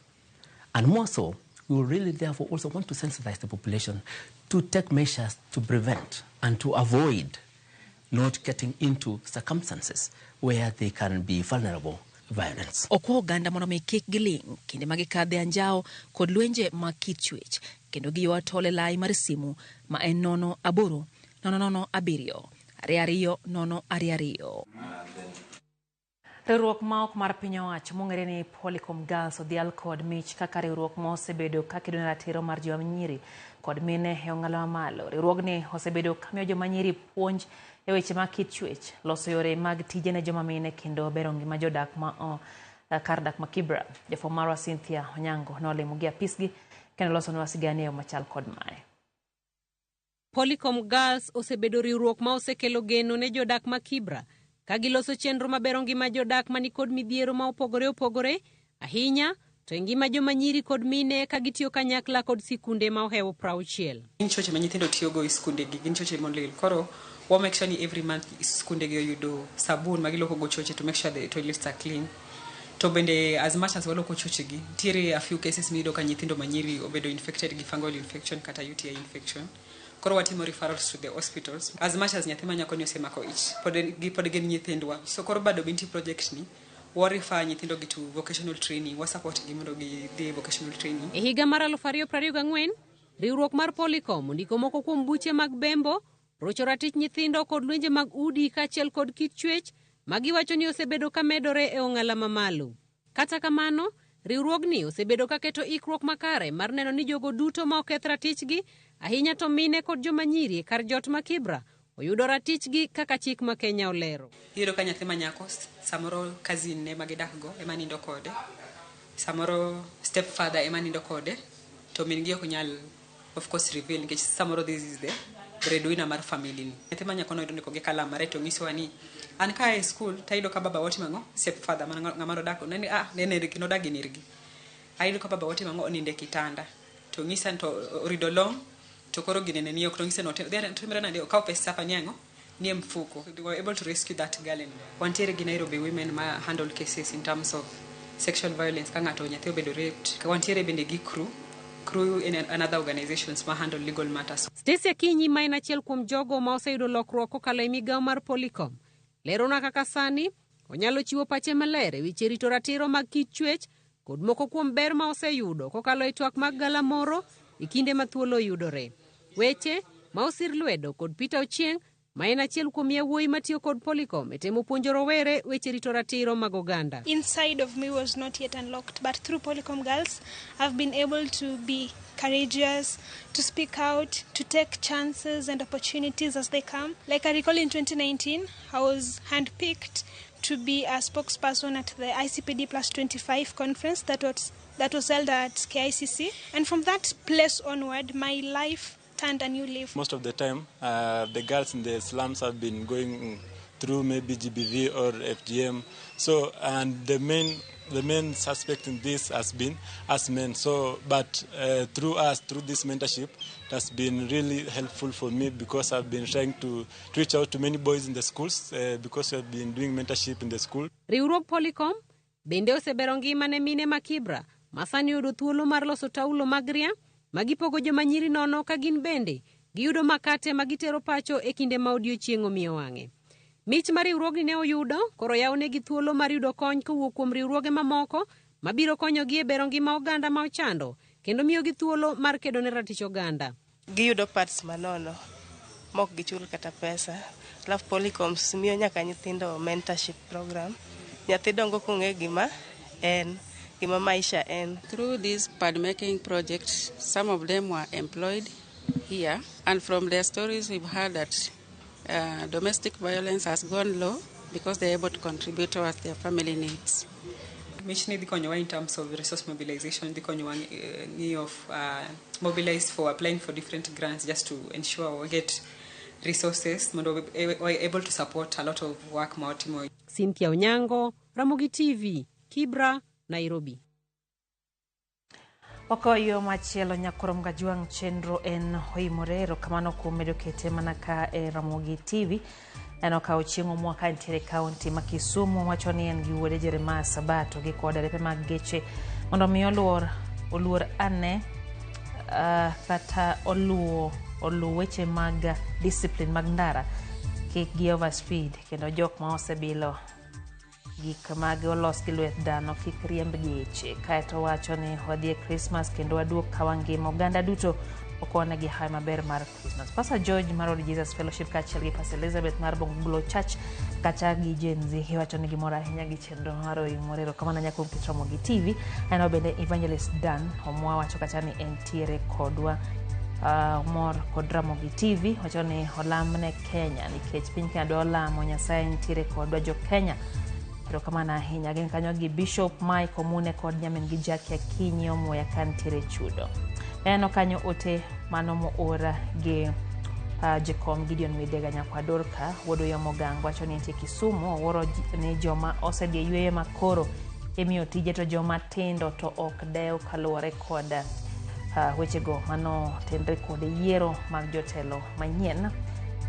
And more so, we will really therefore also want to sensitize the population to take measures to prevent and to avoid not getting into circumstances where they can be vulnerable to violence. Okwa oganda mondo mi kik giling kinde magikadhe anjao kod lwenje ma kit chwech kendo giwa tole lai mar simu ma en 0800 007 22 022. Riwruok ma ok mar piny owacho mong'ere ni Polycom Girls odhial kod mich kaka riwruok ma osebedo ka kedo ne ratiro mar joma nyiri kod mine e ong'ala mamalo. Riwruogni osebedo ka miyo joma nyiri puonj e weche mag kit chwech, loso yore mag tije ne joma mine kendo bero ngima jodak ma kar dak ma Kibra. Jafwambo marwa Cynthia Onyango nolimo gi apisgi kendo loso nwa sigani e machal kod mae. Polycom Girls osebedo riwruok ma osekelo geno ne jodak ma Kibra ka giloso chenro mabero ngima jodak mani kod midhiero ma opogore ahinya to ngima joma nyiri kod mine ka gitiyo kanyakla kod sikunde ma ohewo 60. Gin choche ma nyithindo tiyogo e skunde gi gin choche molil. Koro we make sure ni every month skunde gi oyudo sabun ma giloko go choche to make sure the toilets are clean. To bende as much as waloko choche gi, tiere a few cases mido ka nyithindo manyiri obedo infected gi fungal infection kata UTI infection. Koro watimo referrals to the hospitals as much as nyathi manyako ni osemako ich pod gen nyithindwa. So koro bado binti project ni warifa nyithindo gi to vocational training, wa support gi mondo gi the vocational training. E higa mar 2024 riwruok mar Polycom ndiko moko kuom buche mag bembo, rocho ratich nyithindo kod lwenje mag udi kaachiel kod kit chwech magiwacho ni osebedo ka medore e ong'ala mamalo. Kata kamano, riwruogni osebedo ka keto ikruok makare mar neno ni jogo duto ma oketh ratichgi ahinya to mine kod joma nyiri kar jot ma Kibra oyudo ratichgi kaka chik ma Kenya olero. Iyudo ka nyathi manyako samoro cousin ne magidak go ema nindo kode, samoro stepfather ema nindo kode, to min gi ok nyal of course reveal nikech samoro this is the breadwinner mar family ni. Nyathi manyako no idoniko gi kala mare to nyiso ni an ka e school taido ka baba woti mango stepfather ng'ama dako nene nene kino dagi nirgi. Aido ka baba woti mango oninde kitanda to ngisa to rido long to koro ginene ni ok ngisa no timre na ndio ka pesa hapa nyango ni mfuko. We were able to rescue that girl in Wantiere gi Nairobi women ma handle cases in terms of sexual violence ka ngato nyathi obedo raped. Ka Wantiere bende gi crew in another organizations ma handle legal matters. Stacy Akinyi ma en achiel kuom jogo ma oseyudo lokruok kokalo e migawo mar Polycom lerona kaka sani onyalo chiwo pache maler e weche rito ratiro mag kit chwech kod moko kuom ber ma oseyudo kokalo e twak mag galamoro e kinde ma thuolo yudore. Weche ma osir lwedo kod Peter Ochieng ma en achiel kuom yawuoyi matiyo kod Polycom e temo puonjo rowere weche rito ratiro mag oganda. Inside of me was not yet unlocked, but through Polycom Girls I've been able to be courageous, to speak out, to take chances and opportunities as they come. Like I recall in 2019, I was handpicked to be a spokesperson at the ICPD Plus 25 conference that was held at KICC. And from that place onward, my life turned a new leaf. Most of the time, the girls in the slums have been going through maybe GBV or FGM. So, and the main suspect in this has been us men. So, but through this mentorship, it has been really helpful for me because I've been trying to reach out to many boys in the schools because we've been doing mentorship in the school. Riwruok Polycom bende osebero ngima ne mine ma Kibra masani yudo thuolo mar loso taulo mag ria magipogo joma nyiri nono ka gin bende giyudo makate magitero pacho e kinde ma odiochieng' omiyo wang'e. Mich mar riwruogni ne oyudo koro yawonegi thuolo mar yudo kony kowuok kuom riwruoge mamoko mabiro konyogi e bero ngima oganda ma ochando kendo miyogi thuolo mar kedo ne ratich oganda. Giyudo parts manono mok gichul kata pesa. Alafu Polycom miyo nyaka nyithindo mentorship program. Nyathi dongo kong'e gima en gima maisha en. Through this pad making project, some of them were employed here, and from their stories we've heard that domestic violence has gone low because they're able to contribute towards their family needs. Michni dhi konyowa in terms of resource mobilization, dhi konyowa of mobilize for applying for different grants just to ensure we get resources mondo we're able to support a lot of work maotimo. Cynthia Onyango, Ramogi TV, Kibra, Nairobi. Okoyo machielo nyakorom gajuang chenro en Oimore kamano kuom medo kete manaka e Ramogi TV. Eno ka ochingo mwaka ntiere kaunti ma Kisumu wacho ni en gi wuode Jeremiah Sabato gi koda repe mag geche mondo mi oluor ane kata oluo weche mag discipline mag ndara kik gi overspeed kendo jok ma osebilo gik mag olos gi lwet dhano kik riemb geche kaeto wacho ni odhi e Christmas kendo waduok ka wangima oganda duto okone gi hai maber mar Christmas. Pastor George mar Lord Jesus Fellowship kachiel gi Pastor Elizabeth mar Bongbulo Church kata gi Gen Z wacho ni gimoro ahinya gi chenro mar Oimore kamano nyako kit Ramogi TV. Eno bende Evangelist Dan Omwa wacho kata ni entiere kodwa mor kod Ramogi TV wacho ni olamne Kenya nikech piny Kenya dwa lamo Nyasaye entiere kodwa jo Kenya. Pero kamano ahinya gen kanyo gi Bishop Mike Omune kod nyamin gi Jackie Akinyi Omoya kantiere chudo. Eno kanyo ote mano mo ora gi Jacob Gideon Midega nyakwador ka wodo ya Mogango wacho ni entie Kisumu woro ni joma osedhi yweyo makoro emiyo tije to joma tindo to ok dew kaluwore kod wechego mano tenre kod yiero mag jotelo manyien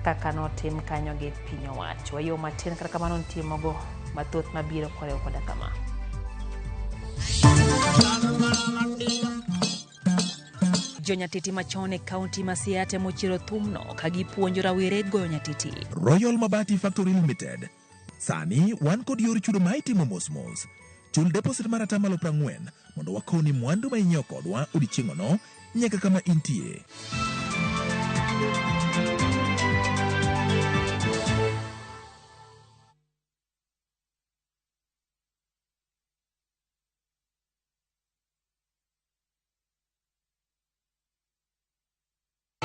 kaka notim kanyo gi piny owacho. Wayo matin kaka kamano ntimogo mathoth mabiro koreo koda kama. Jonyatiti machone kaunti ma Siaya mochiro thumno kagipuonjo rawere goyo nyatiti. Royal Mabati Factory Limited. Sani wan kod yor chudo ma itimo mos. Chul deposit mar 40% mondo wakoni mwandu ma inyiewo kodwa odiochieng'no nyaka kama intie.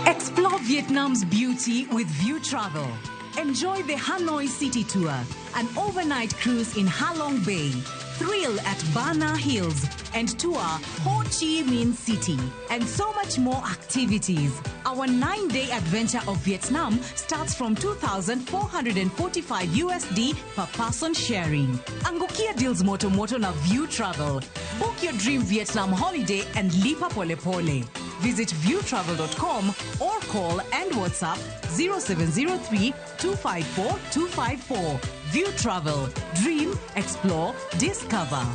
Explore Vietnam's beauty with View Travel. Enjoy the Hanoi City Tour, an overnight cruise in Ha Long Bay, thrill at Ba Na Hills, and tour Ho Chi Minh City, and so much more activities. Our 9-day adventure of Vietnam starts from $2,445 USD per person sharing. Angukia deals moto na View Travel. Book your dream Vietnam holiday and lipa pole pole. Visit viewtravel.com or call and WhatsApp 0703 254 254. View Travel. Dream, explore, discover.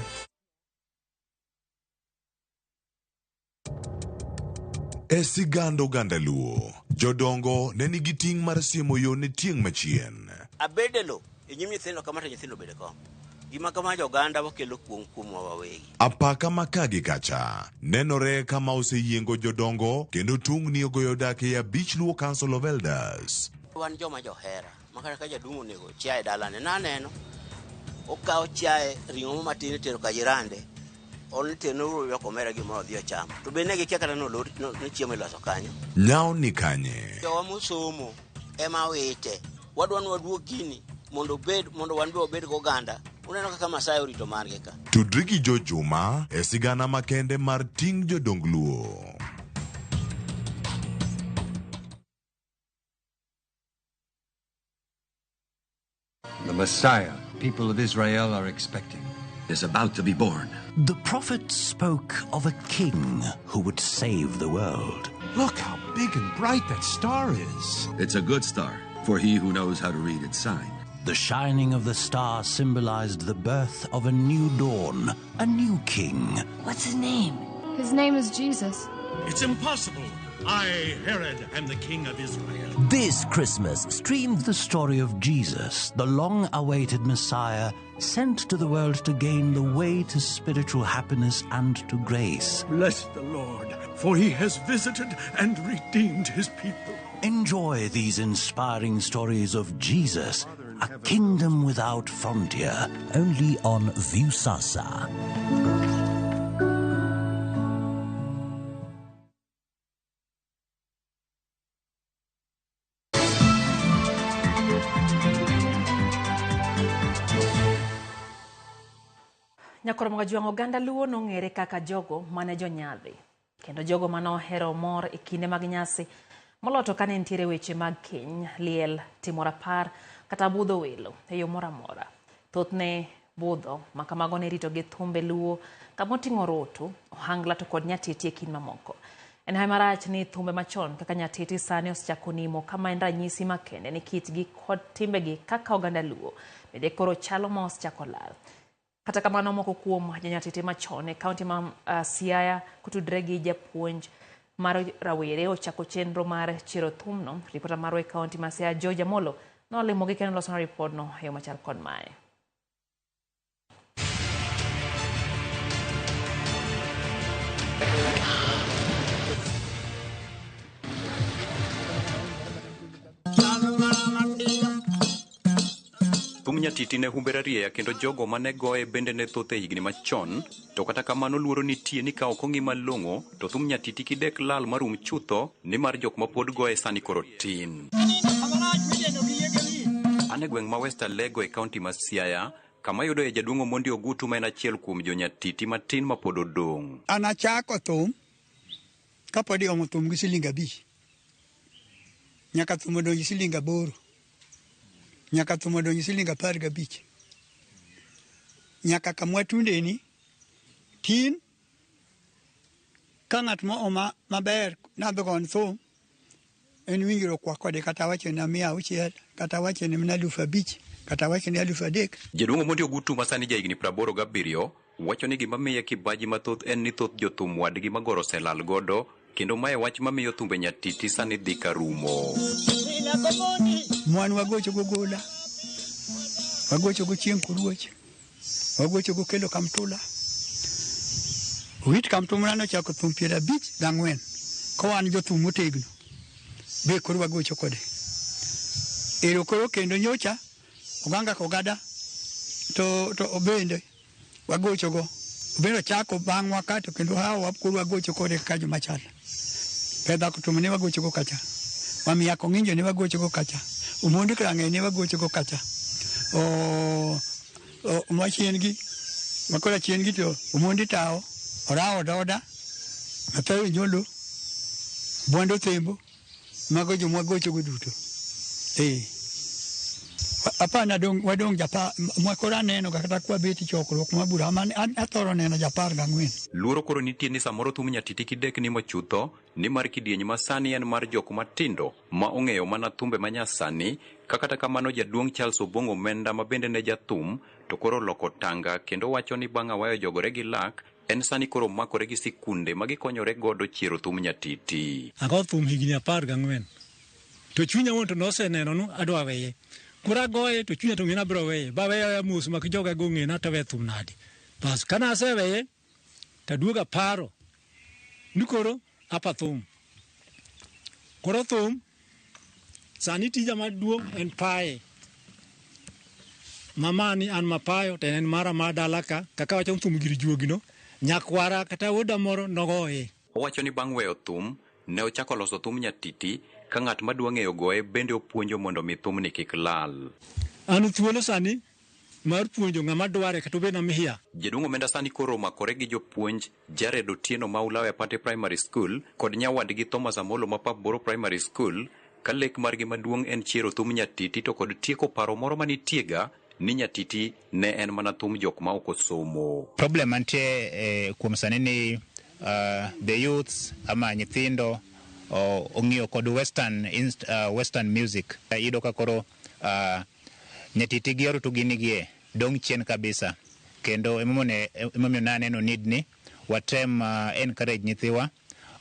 Esigando Gandaluo. Jodongo nenigi ting mar siemo yo ne tieng machien. Abedelo, inyim nyithindo kamata nyithindo bede kom. Gima kama joganda wakelo kuom wawegi. Apaka makagi kacha. Nenore kama oseyiengo jodongo kendo tungni ogoyo dake ya Beach Luo Council of Elders. Wan joma johera. Makara ka jadumo nego chiaye dalane na neno. Okao chiaye ringo matini tero ka jirande. Oni teno ro komera gimoro dhi ocham. To be negi kia kata no chiemo iloso kanyo. Nyao ni kanye. Jowa musomo ema wete. Wadwan waduok gini mondo wan be obed go ganda. Uneno kaka Masai orito marge ka. Tudrigi Jo Juma esigana makende mar ting jodongluo. The Messiah people of Israel are expecting is about to be born. The prophet spoke of a king who would save the world. Look how big and bright that star is. It's a good star for he who knows how to read its sign. The shining of the star symbolized the birth of a new dawn, a new king. What's his name? His name is Jesus. It's impossible. I, Herod, am the king of Israel. This Christmas, stream the story of Jesus, the long-awaited Messiah, sent to the world to gain the way to spiritual happiness and to grace. Bless the Lord, for he has visited and redeemed his people. Enjoy these inspiring stories of Jesus, a kingdom without frontier, only on Viusasa. Nyakoromo gajuang oganda luo nong'ere kaka jogo mane jonyadhi kendo jogo mano hero mor e kinde mag nyasi moloto kane nitiere weche mag keny, liel, timo rapar kata budho welo e yo moro amora. Thothne budho ma kamago ne rito gi thumbe luo kamoting'o roto, ohangla to kod nyatiti e kind mamoko. En hai marach ni thumbe machon kaka nyatiti sani osechako nimo kama en ranyisi makende ni kitgi kod timbegi kaka oganda luo bende koro chalo ma osechako lal. Kata kamano moko kuom jonyatiti machon e kaunti ma Siaya kutudre gi japuonj mar rawere ochako chenro mar chiro thumno. Ripota marwa e kaunti ma Siaya Georgia Molo nolimogi kendo losona ripodno e yo machal kod mae. Thum nyatiti ne humbera rieya kendo jogo mane goye bende ne thoth e higni machon, to kata kamano luoro nitie ni ka ok ong'i malong'o to thum nyatiti kidek lal marum chutho nimar jok ma pod goye sani koro tin. An e gweng' ma West Alego e kaunti ma Siaya, kama yudo e jaduong' Omondi Ogutu ma en achiel kuom jonyatiti matin ma pod odong'. An achako thum kapod iomo thum gi siling 5 nyaka thum odonji siling 8 nyaka thum odonji siling 15 nyaka kamwa tundeni tin ka ng'at mo maber nadho gon thum en winjro kwa kode kata wache na 600 kata wache ni 5,000 kata wache ni 3,000. Jaduong' Omondi Ogutu ma sani jahigni 87 wacho ni gima miye kibaji mathoth en ni thoth jothum wadgi magoro oselal godo, kendo mae wach mamiyo thumbe nyatiti sani dhi ka rumo. Mwan wagocho go gola, wagocho go chieng' kuruoch, wagocho go kelo kamtula. Wit kamtula no chako thum 54 kowan jothum motegno be koro wagocho kode. Ero koro kendo nyocha oganga kogada to obende wagocho go obendo chako bang' wakato kendo hawa koro wagocho kode kajo machal. Pedha kutumu ne wagocho go kacha, mami yako ng'injo ne wagocho go kacha, Omondi Krang'e ne wagocho go kacha, machien gi makora chien gi to Omondi Tao orawo doda apewe nyolo bondo tembo mago jo mwagocho go duto. Apana wadong japa mwakora neno kata kwa beti chokruok mabura man athoro neno 14. Luoro koro nitie ni samoro thum nyatiti kidek ni mochutho ni mar kidieny ma sani en mar jok matindo ma ong'eyo mana thumbe manyasani. Kata kamano jaduong' Charles Obongo Menda ma bende ne jathum to koro loko tanga kendo wacho ni bang' awayo jogore gi lak en sani koro makore gi sikunde ma gikonyore godo chiero thum nyatiti. Ago thum higni 14 to chunya won to noseneno no adwa weye kura goye to chunya to ngina bro weye ba weye mus mak joga go ngina to we thum nadi bas kana se weye ta duoga paro nikoro apa thum koro thum sani tija maduong' en paye mamani an mapayo to en mara madalaka kaka wacho thum gir juogino nyakwara kata woda moro nogoye. Owacho ni bang' weyo thum ne ochako loso thum nyatiti ka ng'at madwa ng'eyo goye bende opuonjo mondo mi thumni kik lal. An thuolo sani mar puonjo ng'ama dware kata obed namihia. Jaduong' Omenda sani koro omakore gi jopuonj Jared Otieno ma Ulawe Apate Primary School kod nyawadgi Thomas Amolo ma Papboro Primary School ka lek margi maduong' en chiero thum nyatiti to kod tieko paro moro manitiega ni nyatiti ne en mana thum jok ma ok osomo. Problem mantie kuom sani ni the youths ama nyithindo ong'iyo kod western music. Iyudo ka koro nyatiti gioro to ginigie dong' chien kabisa, kendo emomiyo naneno need ni watem encourage nyithiwa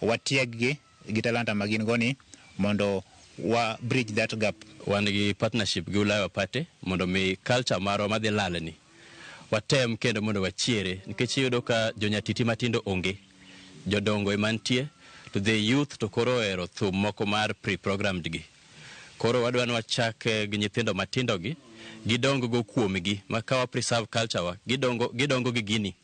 watieg gi talanta magin goni mondo wa bridge that gap. Wan gi partnership gi Ulawe Apate mondo mi culture marwa madhi lalni watem kendo mondo wachiere, nikech iyudo ka jonyatiti matindo onge, jodongo emantie to the youth to koro ero thum moko mar pre-programmed gi. Koro wadwa ni wachak gi nyithindo matindo gi gidongo go kuomgi makawa preserve culture wa gidongo gi gini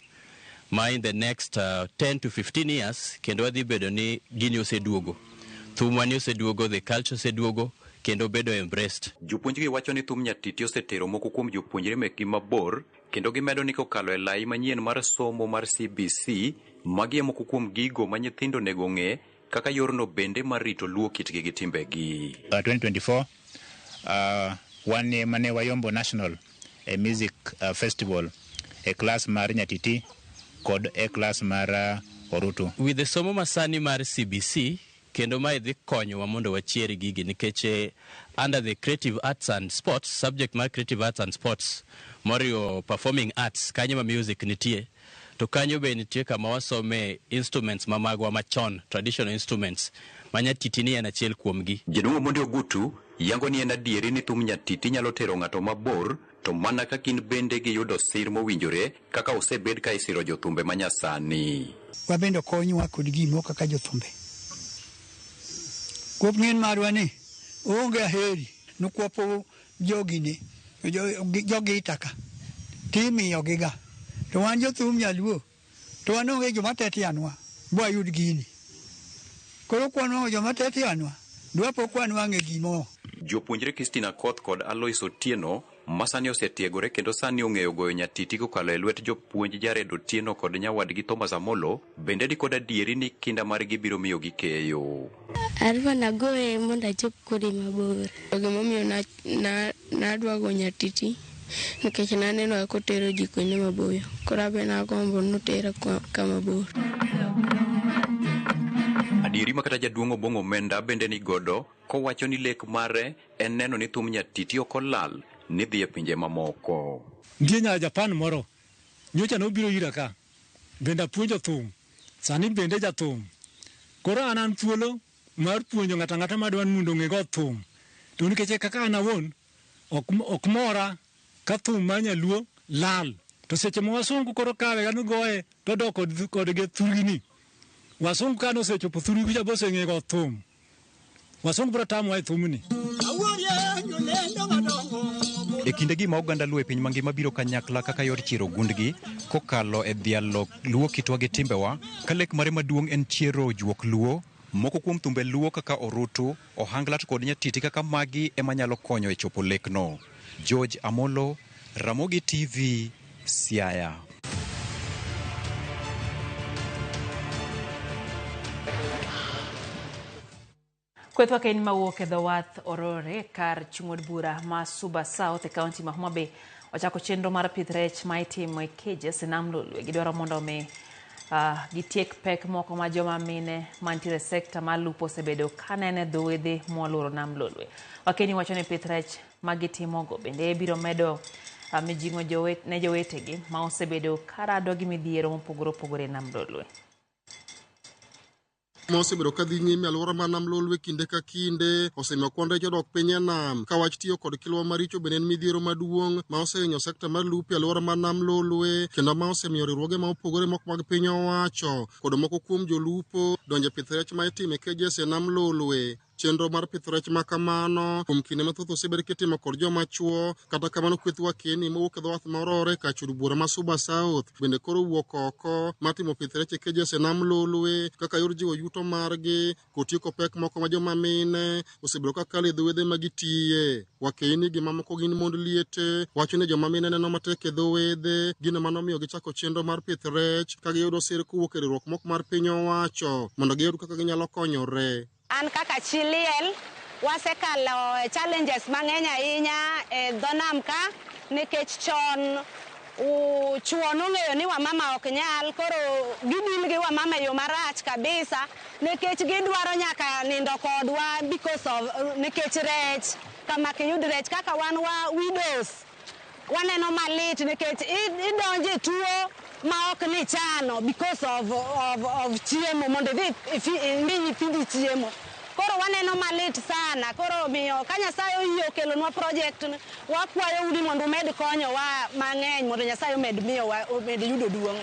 ma in the next 10 to 15 years kendo wadhi bedo ni gini oseduogo, thum wani oseduogo, the culture oseduogo kendo bedo embraced. Jopuonjgi wacho ni thum nyatiti osetero moko kuom jopuonjre mekgi mabor kendo gimedo ni kokalo e lai manyien mar somo mar CBC magi moko kuom gigo ma nyithindo nego ng'e kaka yorno bende mar rito luo kitgi gi timbegi. 2024 wan mane wayombo national music festival e class mar Nyatiti kod e class mar Orutu. With the somo masani mar CBC kendo mae dhi konyowa mondo wachieri gigi nikech under the creative arts and sports subject mar creative arts and sports moriwo performing arts kanyo ma music nitie to kanyo be nitie kama wasome instruments mamagwa machon traditional instruments ma Nyatiti ni en achiel kuomgi. Jaduong' Omondi Ogutu yango ni en adieri ni thum Nyatiti nyalo tero ng'ato mabor to mana ka kin bende giyudo sir mowinjore kaka osebed ka isiro jothumbe manyasani. Wabendo konyowa kod gimo kaka jothumbe. Kuop ng'en marwa ni onge aheri nokwopo jogini jogi itaka timiyo giga to wan jothum nyaluo to wan onge joma tetianwa bo ayud gini koro kwanwa joma tetianwa dwapo kwanwa ng'e gimo. Jopuonjre Christina Koth kod Alois Otieno masani osetiegore kendo sani ong'eyo goyo Nyatiti kokalo e lwet jopuonj Jared Otieno kod nyawadgi Thomas Amolo bende di kod adieri ni kinda margi biro miyo gi keyo. Arwa nagoye mondo achop kode mabor. Gimomiyo nadwa go Nyatiti nikech naneno kotero ji kuonde maboyo. Koro abe nagombo notera kama bor. Adieri makata jaduong' Obong' Omenda bende ni godo kowacho ni lek mare en neno ni thum Nyatiti ok olal ni dhi e pinje mamoko. Nitie nya Japan moro nyocha nobiro ira ka bende puonjo thum sani bende jathum koro an thuolo mar puonjo ng'ata madwan mondo ng'e go thum to nikech kaka an awuon ok mora ka thum ma nyaluo lal to seche ma wasungu koro kawe an goye to dok kod ge thurgini wasungu ka no sechopo thurgi ja bose ng'e go thum wasungu bro tamo ai thumni. E kindegi ma oganda luo e piny mangima biro kanyakla kaka yor chiro gundgi kokalo e dhialo luo kitwa gi timbewa ka lek mare maduong' en chiero juok luo moko kuom thumbe luo kaka Orutu, Ohanglat kod Nyatiti kaka magi ema nyalo konyo e chopo lekno. George Amolo, Ramogi TV, Siaya. Kwethwa kain mawuok e dho wath Orore kar chung'od bura ma Suba South e kaunti ma Homa Bay ochako chenro mar pith rech ma itimo e cages e nam Lolwe. Gidwaro mondo mi gitiek pek moko ma joma mine mantiere sekta ma lupo osebedo kanene dho wedhe moluoro nam Lolwe. Wakeni wacho ni pith rech ma gitimogo bende biro medo mijing'o ne jowetegi ma osebedo karado gi midhiero mopogore opogore e nam Lolwe. Mosebedo kadhi nyime alwora ma nam Lolwe kinde ka kinde osemiyo kwan rech odok piny e nam ka wach tiyo kod kilwa maricho bende en midhiero maduong' ma osehinyo sekta mar lupo e alwora ma nam Lolwe kendo ma osemiyo riwruoge ma opogore moko mag piny owacho kod moko kuom jolupo donjo e pith rech ma itimo e cages e nam Lolwe. Chenro mar pith rech ma kamano kuom kinde mathoth osebed kitimo kod joma chuo kata kamano kwethwa keni mowuok e dho wath ma Orore ka chud bura ma Suba South bende koro wuok oko matimo pith rech e cages e nam Lolwe kaka yor jiwo yuto margi kotieko pek moko ma joma mine osebedo ka kalo e dho wedhe ma gitiye. Wakeni gi mamoko gin mond liete wacho ni joma mine neno matek e dho wedhe gino manomiyo gichako chenro mar pith rech ka giyudo sir kowuok e riwruok moko mar piny owacho mondo giyud kaka ginyalo konyore. An kaka chiliel wasekalo challenges mang'eny ahinya e dho nam ka nikech chon chuo nong'eyo ni wamama ok nyal koro gidil gi wamama yo marach kabisa nikech gidwaro nyaka nindo kodwa because of nikech rech kama kiyud rech kaka wan widows waneno malit nikech idonje tuo ma ok ni chano because of chiemo mondo mi nyithindi chiemo. Koro waneno malit sana. Koro miyo ka Nyasaye oyie okelonwa project wakwayo udi mondo med konyowa mang'eny mondo Nyasaye med yudo duong'.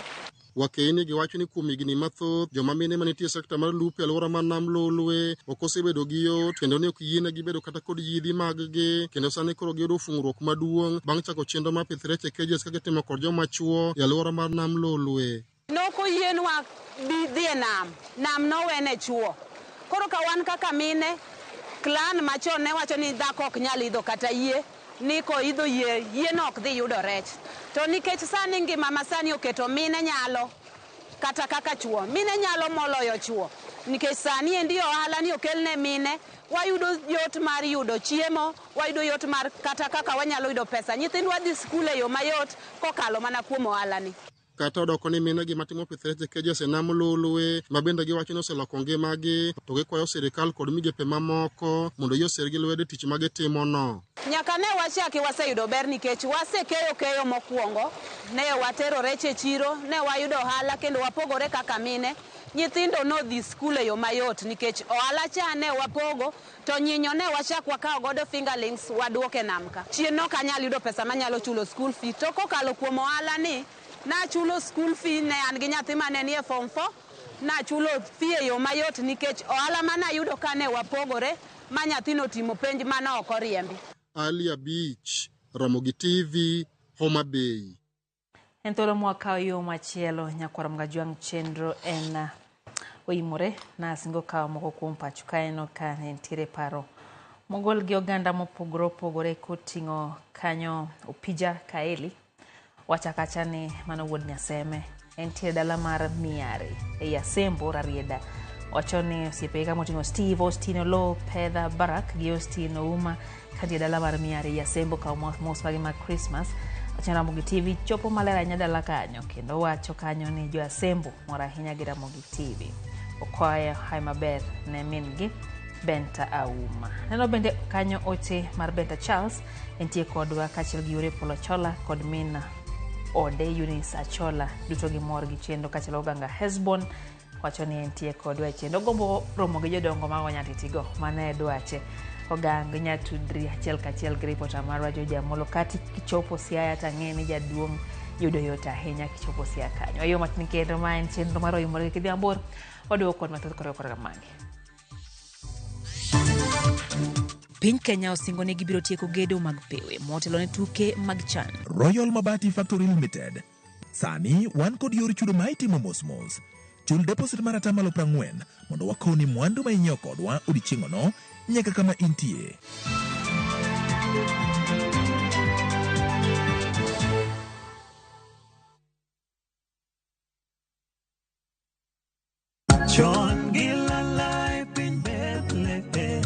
Wakeni giwacho ni kuom higni mathoth joma mine manitie sekta mar lupo e alwora ma nam Lolwe ok osebedo gi yot kendo ne ok yienegi bedo kata kod yidhi mag-gi kendo sani koro giyudo fungruok maduong' bang' chako chenro mar pith rech e cages ka gitimo kod joma chuo e alwora mar nam Lolwe. Nokoyienwa dhi e nam nowene chuo. Koro ka wan kaka mine, clan machon ne wacho ni dhako ok nyal idho kata yie, ni koidho yie no ok dhi yudo rech. To nikech sani ngima masani oketo mine nyalo kata kaka chuo. Mine nyalo moloyo chuo. Nikech sani endi ohala ni okelne mine, wayudo yot mar yudo chiemo, wayudo yot mar kata kaka wanyalo yudo pesa. Nyithindwa dhi skul e yo mayot kokalo mana kuom ohala ni. Kata odoko ni mine gi matimo pith rech ke josenam lulwe mabende giwacho ni oseloko ngimagi, to gikwayo sirikal kod migepe mamoko mondo yoser gi lwede tich magitimo no. Nyaka ne wachaki waseyudo ber nikech wasekeyo mokwongo, ne watero rech e chiro, ne wayudo ohala kendo wapogore kaka mine. Nyithindo no dhi skul e yo mayot nikech ohala cha ne wapogo, to nyinyo ne wachak wakawo godo fingerlings waduoke nam ka. Chien no kanyal yudo pesa manyalo chulo school fee, to kokalo kuom ohala ni na chulo school fee ne an gi nyathi mane ni e form 4, na chulo fee e yo mayot nikech ohala mana yudo ka ne wapogore ma nyathino timo penj mana ok oriembi. Alia Beach, Ramogi TV, Homa Bay. En thuolo mwakawo yo machielo nyakwara mgajwang' chenro en Oimore na singo kawo moko kuom pacho kaeno ka nentiere paro mogol gi oganda mopogore opogore koting'o kanyo Opija Kaeli wachakacha ni mano wuod Nyaseme entiere dala mar Miare e Yasembo Rarieda. Wacho ni osiepe kama oting'o Steve, Ostino Lo, Pedha, Barak gi Ostino Uma kantie dala mar Miare Yasembo kawo mos magi mag Christmas. Ramogi TV chopo malera nya dala kanyo kendo wacho kanyo ni jo Asembo mora ahinya gi Ramogi TV. Okwaya hai maber ne min gi Benta Auma. Neno bende kanyo ote mar Benta Charles entie kodwa kachiel gi Yore Polo Chola kod mina ode Eunice Achola duto gi mor gi chendo kachiel oganga Hesbon wacho ni entie kodwa e chendo gombo romo gi jodongo mago nyatitigo mane dwache. Oganga nyatudri achiel kachiel gi reporter marwa Joja Molo kati kichopo Siaya tang'eni jaduong' yudo yot ahinya kichopo Siaya kanyo. Ayo matni kendo ma en chenro mar Oimore kidhi ambor oduoko kod mathoth kod magi. Piny Kenya osingo ni gibiro tieko gedo mag pewe motelo ne tuke mag chan. Royal Mabati Factory Limited. Sani wan kod yor chudo ma itimo mos. Chul deposit mar 40% mondo wakoni mwandu ma inyiewo kodwa odiochieng'no nyaka kama intie. John Gilalai pin Bethlehem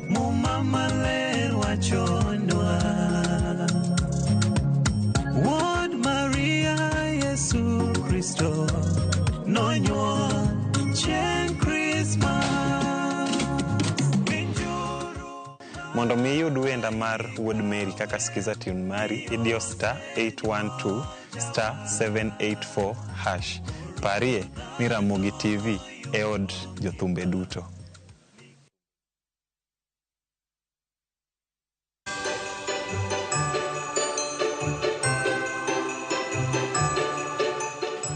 Mumama ler wachonwa Wod Maria Yesu Kristo nonyuol chieng' Christmas. Mondo mi yud wenda mar Wuod Mary kaka skiza tune mari idio star 812 star 784 hash. Parie ni Ramogi TV e od jothumbe duto.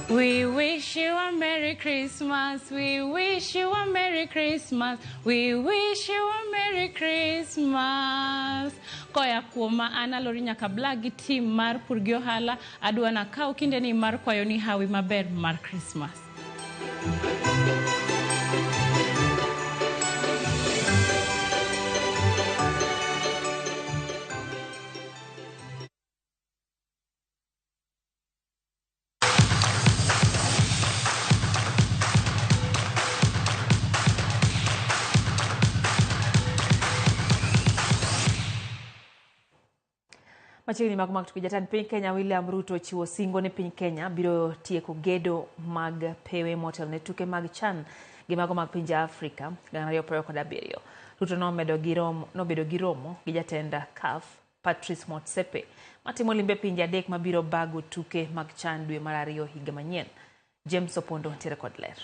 We wish you a Merry Christmas. We wish you a Merry Christmas. We wish you a Merry Christmas. Koya kuoma ana lori nyaka blagi team mar purgi ohala adwa na kaw kinde ni mar kwayo ni hawi maber mar Christmas. Machiegni mag tuke jatend piny Kenya William Ruto chiwo singo ne piny Kenya biro tieko gedo mag pewe motel ne tuke mag chan gi mago mag pinje Afrika 2027. Ruto nobedo gi romo gi jatend CAF Patrice Motsepe matimo limbe pinje adek mabiro bago tuke mag chan dwe mar 2 higa manyien. James Opondo tiere kod ler.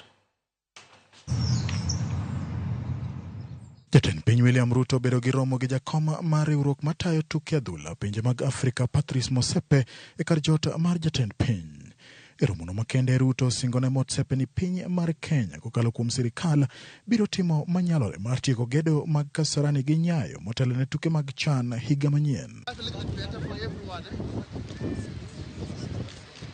Jatend piny William Ruto bedo gi romo gi jakoma mar riwruok matayo tuke adhula pinje mag Afrika Patrice Motsepe e kar jot mar jatend piny. E romono makende Ruto singone Motsepe ni piny mar Kenya kokalo kuom sirikal biro timo manyalore mar tieko gedo mag Kasarani gi Nyayo motelo ne tuke mag chan higa manyien.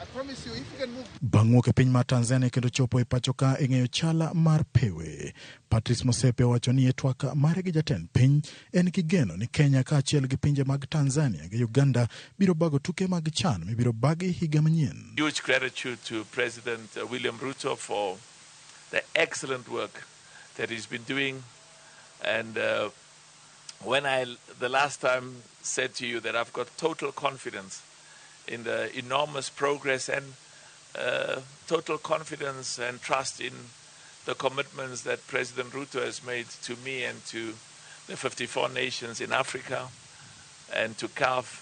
I promise you, if you can move Bang'uok e piny mar Tanzania kendo chopo e pacho ka e ng'eyo chala mar pewe. Patrice Mosepe wacho ni e twak mare gi jatend piny en gi geno ni Kenya kaachiel gi pinje mag Tanzania gi Uganda biro bago tuke mag CHAN mibiro bagi higa manyien. Huge gratitude to President William Ruto for the excellent work that he's been doing. And when the last time said to you that I've got total confidence in the enormous progress and total confidence and trust in the commitments that President Ruto has made to me and to the 54 nations in Africa and to CAF,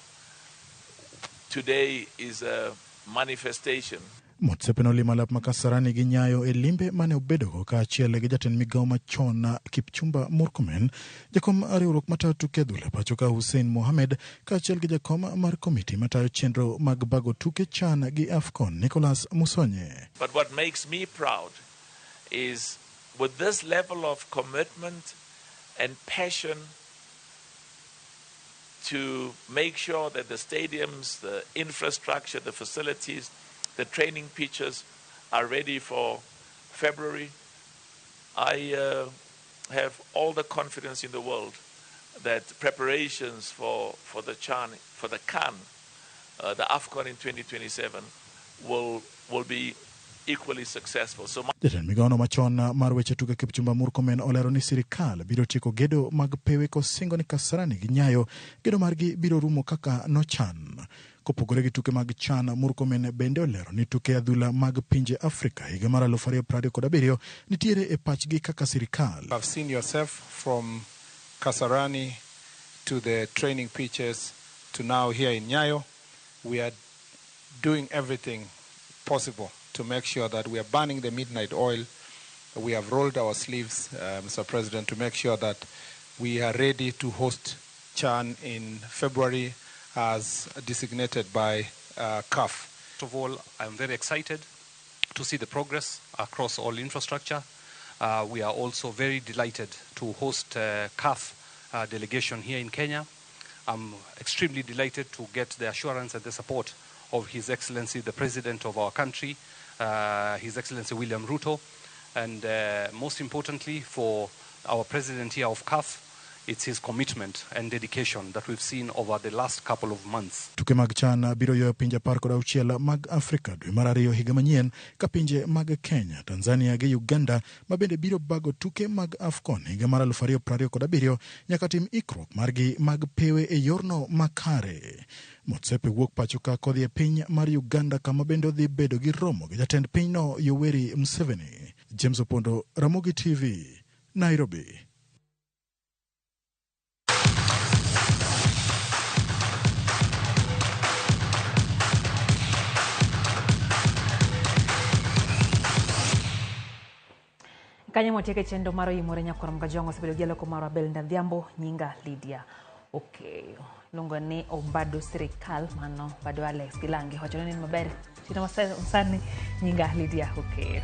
today is a manifestation. Motsepe nolimo alap ma Kasarani gi Nyayo e limbe mane obedogo kaachiel gi jatend migawo machon Kipchumba Murkomen, jakom riwruok matayo tuke adhula pacho ka Hussein Mohamed kaachiel gi jakom mar komiti matayo chenro mag bago tuke CHAN gi AFCON Nicholas Musonye. But what makes me proud is with this level of commitment and passion to make sure that the stadiums, the infrastructure, the facilities, the training pitches are ready for February. I have all the confidence in the world that preparations for the CHAN, for the CAN, the AFCON in 2027 will be equally successful. So jatend migawono machon mar weche tuke Kipchumba Murkomen olero ni sirikal biro tieko gedo mag pewe kosingo ni Kasarani gi Nyayo gedo margi biro rumo kaka nochan. Kopogore gi tuke mag CHAN, Murkomen bende olero ni tuke adhula mag pinje Afrika higa mar 2027 nitiere e pachgi kaka sirikal. I've seen yourself from Kasarani to the training pitches to now here in Nyayo. We are doing everything possible to make sure that we are burning the midnight oil. We have rolled our sleeves, Mr. President, to make sure that we are ready to host CHAN in February as designated by CAF. First of all, I'm very excited to see the progress across all infrastructure. We are also very delighted to host CAF delegation here in Kenya. I'm extremely delighted to get the assurance and the support of His Excellency, the President of our country, His Excellency William Ruto, and most importantly for our President here of CAF, it's his commitment and dedication that we've seen over the last couple of months. Tuke mag CHAN biro ywayo pinje 16 mag Afrika dwe mar ariyo higa manyien ka pinje mag Kenya, Tanzania gi Uganda mabende biro bago tuke mag AFCON higa mar 2027 nyaka tim ikruok margi mag pewe e yorno makare. Motsepe wuok pacho ka kodhi e piny mar Uganda kama bende odhi bedo gi romo gi jatend pinyno Yoweri Museveni. James Opondo, Ramogi TV, Nairobi. Kanye motieke chendo maro Oimore nyakwarom gajongo sebedo gialo komaro Belinda Dhiambo nyinga Lydia. Okay. Lungo ni ombado sirikal mano bado Alex Gilangi. Wacho ni maber. Chino masani nyinga Lydia. Okay.